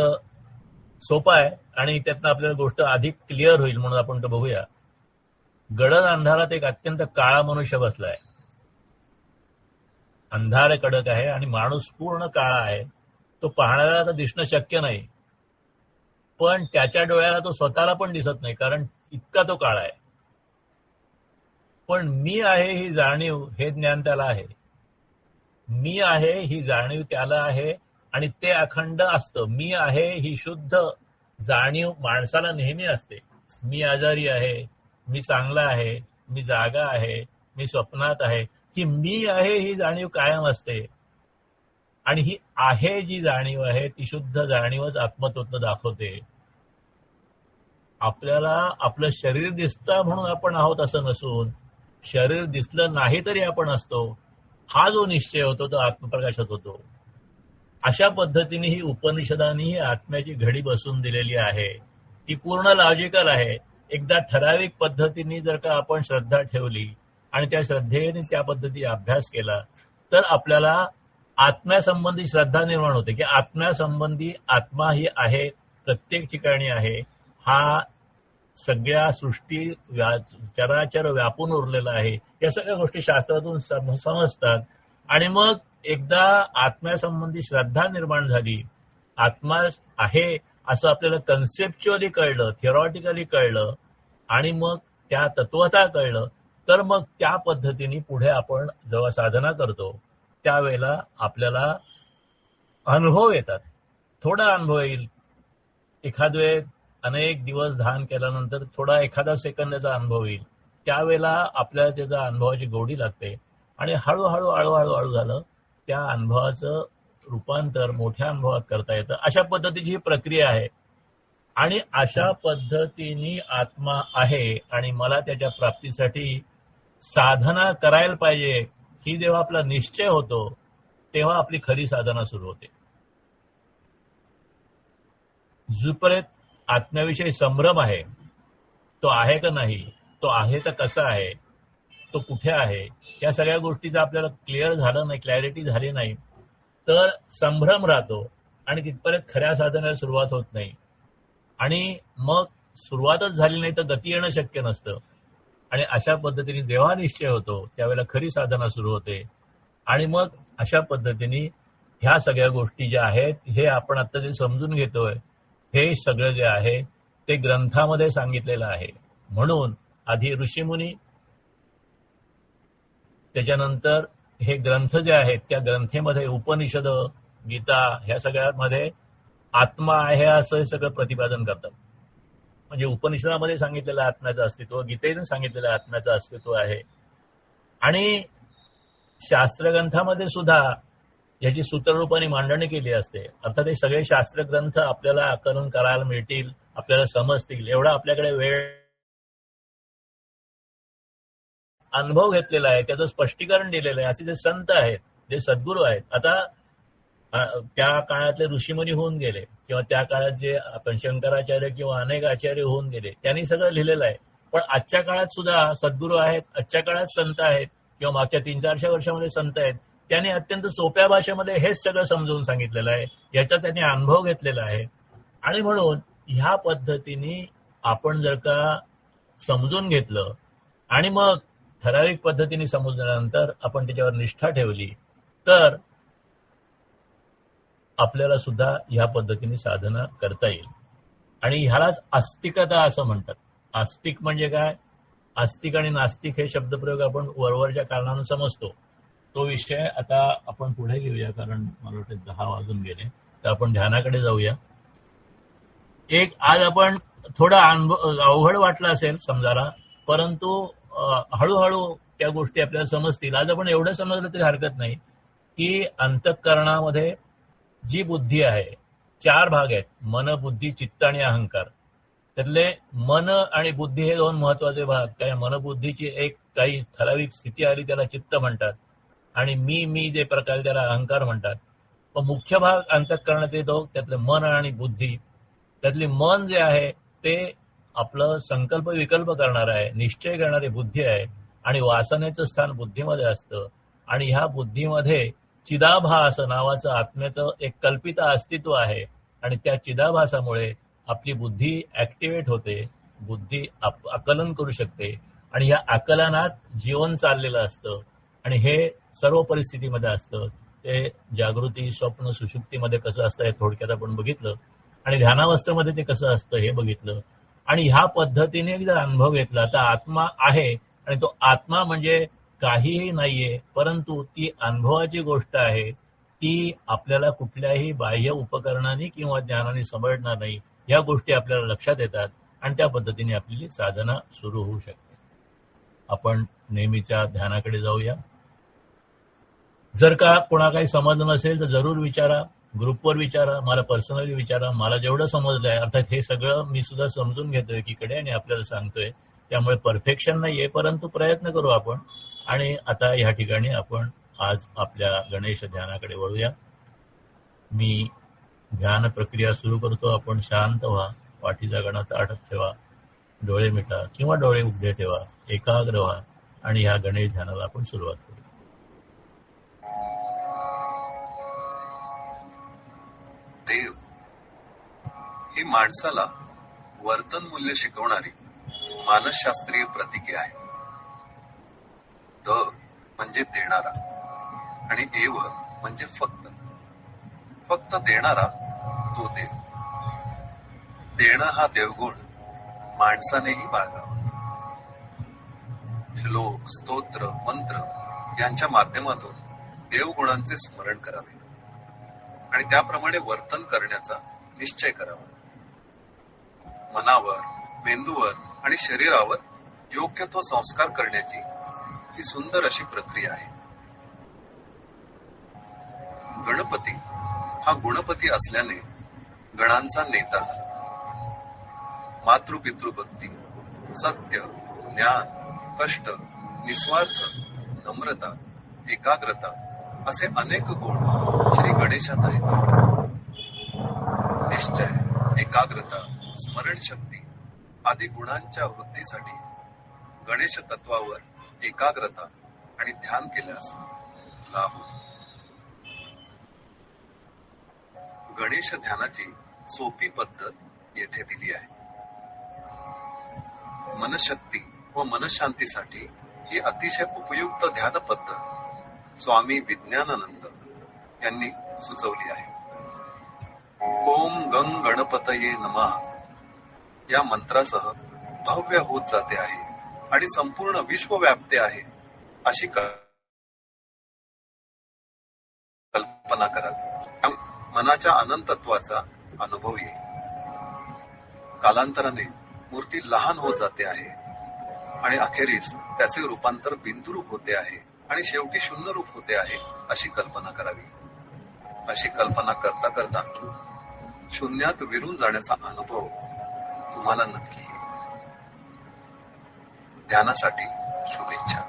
सोपा आहे आणि त्यातनं आपल्याला गोष्ट अधिक क्लिअर होईल म्हणून आपण तो बघूया. गडद अंधारात एक अत्यंत काळा मनुष्य बसलाय. अंधार कडक आहे आणि माणूस पूर्ण काळा आहे. तो पाहणाऱ्याला तर दिसणं शक्य नाही, पण त्याच्या डोळ्याला तो स्वतःला पण दिसत नाही, कारण इतका तो काळा आहे. पण मी आहे ही जाणीव, हे ज्ञान त्याला आहे. मी आहे ही जाणीव त्याला आहे आणि ते अखंड असतं. मी आहे ही शुद्ध जाणीव माणसाला नेहमी असते. मी आजारी आहे, मी चांगला आहे, मी जागा आहे, मी स्वप्नात आहे. ही मी आहे ही जाणीव कायम असते. आणि ही आहे जी जाणीव आहे ती शुद्ध जाणीवच आत्मतत्व दाखवते. आपल्याला आपलं शरीर दिसतं म्हणून आपण आहोत असं नसून, शरीर दिसलं नाही तरी आपण असतो, हा जो निश्चय होतो तो आत्मप्रकाशात होतो. अशा पद्धतीने ही उपनिषदांनी ही आत्म्याची घडी बसून दिलेली आहे. ती पूर्ण लॉजिकल आहे. एकदा ठराविक पद्धतीने जर का आपण श्रद्धा ठेवली आणि त्या श्रद्धेने त्या पद्धती अभ्यास केला तर आपल्याला आत्म्यासंबंधी श्रद्धा निर्माण होते की आत्म्यासंबंधी आत्मा ही आहे, प्रत्येक ठिकाणी आहे, हा सगळ्या सृष्टी चराचर व्यापून उरलेला आहे. या सगळ्या गोष्टी शास्त्रातून समजतात. आणि मग एकदा आत्म्यासंबंधी श्रद्धा निर्माण झाली, आत्मा आहे असं आपल्याला कन्सेप्च्युअली कळलं, थिअरॉटिकली कळलं आणि मग त्या तत्वता कळलं, तर मग त्या पद्धतीने पुढे आपण जेव्हा साधना करतो त्यावेळेला आपल्याला अनुभव येतात. थोडा अनुभव येईल. एखाद वेळ अनेक दिवस ध्यान केल्यानंतर थोडा एखादा सेकंदाचा अनुभव येईल. त्यावेळेला आपल्याला त्याचा अनुभवाची गोडी लागते आणि हळूहळू हळूहळू झालं त्या अनुभवाचं रूपांतर मोठ्या अनुभवात करता येतं. अशा पद्धतीची ही प्रक्रिया आहे. आणि अशा पद्धतीने आत्मा आहे आणि मला त्याच्या प्राप्तीसाठी साधना करायला पाहिजे ही जेव्हा आपला निश्चय होतो तेव्हा आपली खरी साधना सुरू होते. जोपर्यंत आत्म्याविषयी संभ्रम आहे, तो आहे का नाही, तो आहे तर कसा आहे, तो कुठे आहे, या सगळ्या गोष्टीचं आपल्याला क्लिअर झालं नाही, क्लॅरिटी झाली नाही, तर संभ्रम राहतो आणि तिथपर्यंत खऱ्या साधनेला सुरुवात होत नाही. आणि मग सुरुवातच झाली नाही तर गती येणं शक्य नसतं. आणि अशा पद्धतीने जेव्हा निश्चय होतो त्यावेळेला खरी साधना सुरू होते. आणि मग अशा पद्धतीने ह्या सगळ्या गोष्टी ज्या आहेत हे आपण आता जे समजून घेतोय हे सगळं जे आहे ते ग्रंथामध्ये सांगितलेलं आहे. म्हणून आधी ऋषीमुनी, त्याच्यानंतर हे ग्रंथ जे आहेत त्या ग्रंथेमध्ये उपनिषद, गीता ह्या सगळ्यामध्ये आत्मा आहे असं हे सगळं प्रतिपादन करतात. म्हणजे उपनिषदामध्ये सांगितलेलं आत्म्याचं अस्तित्व, गीतेने सांगितलेलं आत्म्याचं अस्तित्व आहे. आणि शास्त्रग्रंथामध्ये सुद्धा याची सूत्ररूपाने मांडणी केली असते. अर्थात हे सगळे शास्त्रग्रंथ आपल्याला आकलन करायला मिळतील, आपल्याला समजतील एवढा आपल्याकडे वेळ, अनुभव घेतलेला आहे, त्याचं स्पष्टीकरण दिलेलं आहे. असे जे संत आहेत, जे सद्गुरू आहेत, आता त्या काळातले ऋषीमुनी होऊन गेले किंवा त्या काळात जे आपण शंकराचार्य किंवा अनेक आचार्य होऊन गेले, त्यांनी सगळं लिहिलेलं आहे. पण आजच्या काळात सुद्धा सद्गुरू आहेत, आजच्या काळात संत आहेत किंवा मागच्या 300-400 वर्षामध्ये संत आहेत, त्यांनी अत्यंत सोप्या भाषेमध्ये हेच सगळं समजून सांगितलेलं आहे. याचा त्यांनी अनुभव घेतलेला आहे. आणि म्हणून ह्या पद्धतीने आपण जर का समजून घेतलं आणि मग ठराविक पद्धतीने समजल्यानंतर आपण त्याच्यावर निष्ठा ठेवली तर आपल्याला सुद्धा ह्या पद्धतीने साधना करता येईल. आणि ह्यालाच आस्तिकता असं म्हणतात. आस्तिक म्हणजे काय? आस्तिक आणि नास्तिक हे शब्दप्रयोग आपण वरवरच्या कारणानं समजतो. तो विषय आता आपण पुढे घेऊया, कारण मला वाटतं 10 वाजून गेले, तर आपण ध्यानाकडे जाऊया. एक आज आपण थोडा अवघड वाटला असेल समजायला, परंतु हळूहळू त्या गोष्टी आपल्याला समजतील. आज आपण एवढं समजलं तरी हरकत नाही की अंतःकरणामध्ये जी बुद्धी आहे, 4 भाग आहेत: मन, बुद्धी, चित्त आणि अहंकार. त्यातले मन आणि बुद्धी हे 2 महत्वाचे भाग. काय मनबुद्धीची एक काही ठराविक स्थिती आली त्याला चित्त म्हणतात आणि मी जे प्रकार त्याला अहंकार म्हणतात. पण मुख्य भाग अंतःकरणाचे 2, त्यातले मन आणि बुद्धी. त्यातले मन जे आहे ते आपलं संकल्प विकल्प करणार आहे, निश्चय करणारी बुद्धी आहे आणि वासनेचं स्थान बुद्धीमध्ये असतं. आणि ह्या बुद्धीमध्ये चिदाभास नावाचं आत्म्याचं एक कल्पित अस्तित्व आहे आणि त्या चिदाभासामुळे आपली बुद्धी ऍक्टिव्हेट होते, बुद्धी आकलन करू शकते आणि ह्या आकलनात जीवन चाललेलं असतं. आणि हे सर्व परिस्थितीमध्ये असतं. ते जागृती, स्वप्न, सुषुप्तीमध्ये कसं असतं हे थोडक्यात आपण बघितलं आणि ध्यानावस्थेमध्ये ते कसं असतं हे बघितलं. आणि ह्या पद्धतीने जर अनुभव घेतला तर आत्मा आहे आणि तो आत्मा म्हणजे काहीही नाहीये, परंतु ती अनुभवाची गोष्ट आहे. ती आपल्याला कुठल्याही बाह्य उपकरणाने किंवा ज्ञानाने समजणार नाही. या गोष्टी आपल्याला लक्षात येतात आणि त्या पद्धतीने आपली साधना सुरू होऊ शकते. आपण नेहमीच्या ध्यानाकडे जाऊया. जर का कोणा काही समजलं नसेल तर जरूर विचारा, ग्रुपवर विचारा, मला पर्सनली विचारा. मला जेवढं समजलंय, अर्थात हे सगळं मी सुद्धा समजून घेतोय एकीकडे आणि आपल्याला सांगतोय, त्यामुळे परफेक्शन नाहीये, परंतु प्रयत्न करू आपण. आणि आता ह्या ठिकाणी आपण आज आपल्या गणेश ध्यानाकडे वळूया. मी ध्यान प्रक्रिया सुरू करतो. आपण शांत व्हा, पाठीचा गणा ताठ ठेवा, डोळे मिटा किंवा डोळे उघडे ठेवा, एकाग्र व्हा आणि ह्या गणेश ध्यानाला आपण सुरुवात करू. देव ही माणसाला वर्तन मूल्य शिकवणारी मानसशास्त्रीय प्रतीके आहे. द म्हणजे देणारा आणि एव म्हणजे फक्त देणारा तो देव. देणं हा देवगुण माणसानेही बाळगावा. श्लोक, स्तोत्र, मंत्र यांच्या माध्यमातून देवगुणांचे स्मरण करावे आणि त्याप्रमाणे वर्तन करण्याचा निश्चय करावा. मनावर, मेंदूवर आणि शरीरावर योग्य तो संस्कार करण्याची ही सुंदर अशी प्रक्रिया आहे. गणपती हा गुणपती असल्याने गणांचा नेता. मातृपितृभक्ती, सत्य, ज्ञान, कष्ट, निस्वार्थ, नम्रता, एकाग्रता असे अनेक गुण श्री गणेशात आहेत. निश्चय, एकाग्रता, स्मरणशक्ती आदी गुणांच्या वृद्धीसाठी गणेश तत्वावर एकाग्रता आणि ध्यान केल्यास लाभ होतो. गणेश ध्यानाची सोपी पद्धत येथे दिली आहे. मनशक्ती व मनशांतीसाठी ही अतिशय उपयुक्त ध्यान पद्धत स्वामी विज्ञानानंद यांनी सुचवली आहे. ओम गंग गणपतये नमः या मंत्रासह भव्य होत जाते आहे आणि संपूर्ण विश्व व्यापते आहे अशी कल्पना करावी. मनाच्या अनंतत्वाचा अनुभव येईल. कालांतराने मूर्ती लहान होत जाते आहे आणि अखेरीस त्याचे रूपांतर बिंदुरूप होते आहे आणि शेवटी शून्य रूप होते आहे अशी कल्पना करावी. अशी कल्पना करता करता शून्यात विरून जाण्याचा अनुभव तुम्हाला नक्की येईल. ध्यानासाठी शुभेच्छा.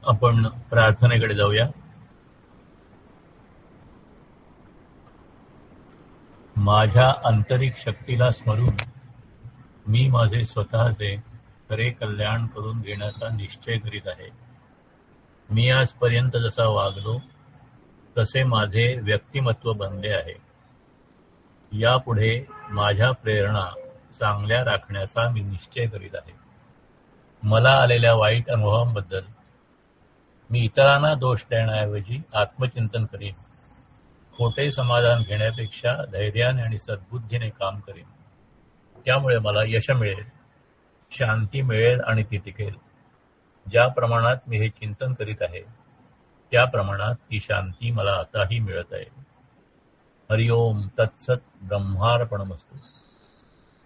आपण प्रार्थनेकडे जाऊया. माझ्या आंतरिक शक्तीला स्मरून मी माझे स्वतःचे खरे कल्याण करून घेण्याचा निश्चय करीत आहे. मी आजपर्यंत जसा वागलो तसे माझे व्यक्तिमत्व बनले आहे. यापुढे माझ्या प्रेरणा चांगल्या राखण्याचा मी निश्चय करीत आहे. मला आलेल्या वाईट अनुभवांबद्दल मी इतरांना दोष देण्याऐवजी आत्मचिंतन करीन. खोटे समाधान घेण्यापेक्षा धैर्याने आणि सद्बुद्धीने काम करीन. त्यामुळे मला यश मिळेल, शांती मिळेल आणि ती टिकेल. ज्या प्रमाणात मी हे चिंतन करीत आहे त्या प्रमाणात ती शांती मला आताही मिळत आहे. हरिओम तत्सत ब्रह्मार्पणमस्तु.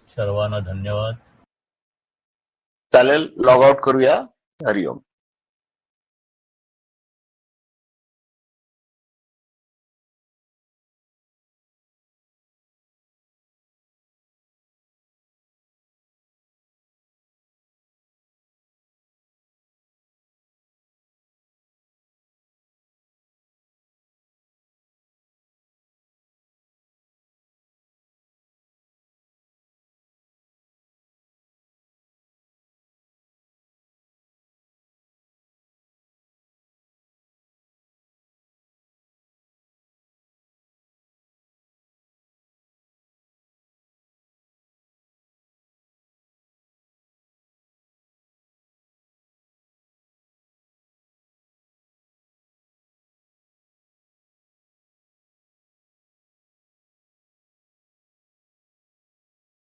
सर्वांना धन्यवाद. चालेल, लॉग आउट करूया. हरिओम.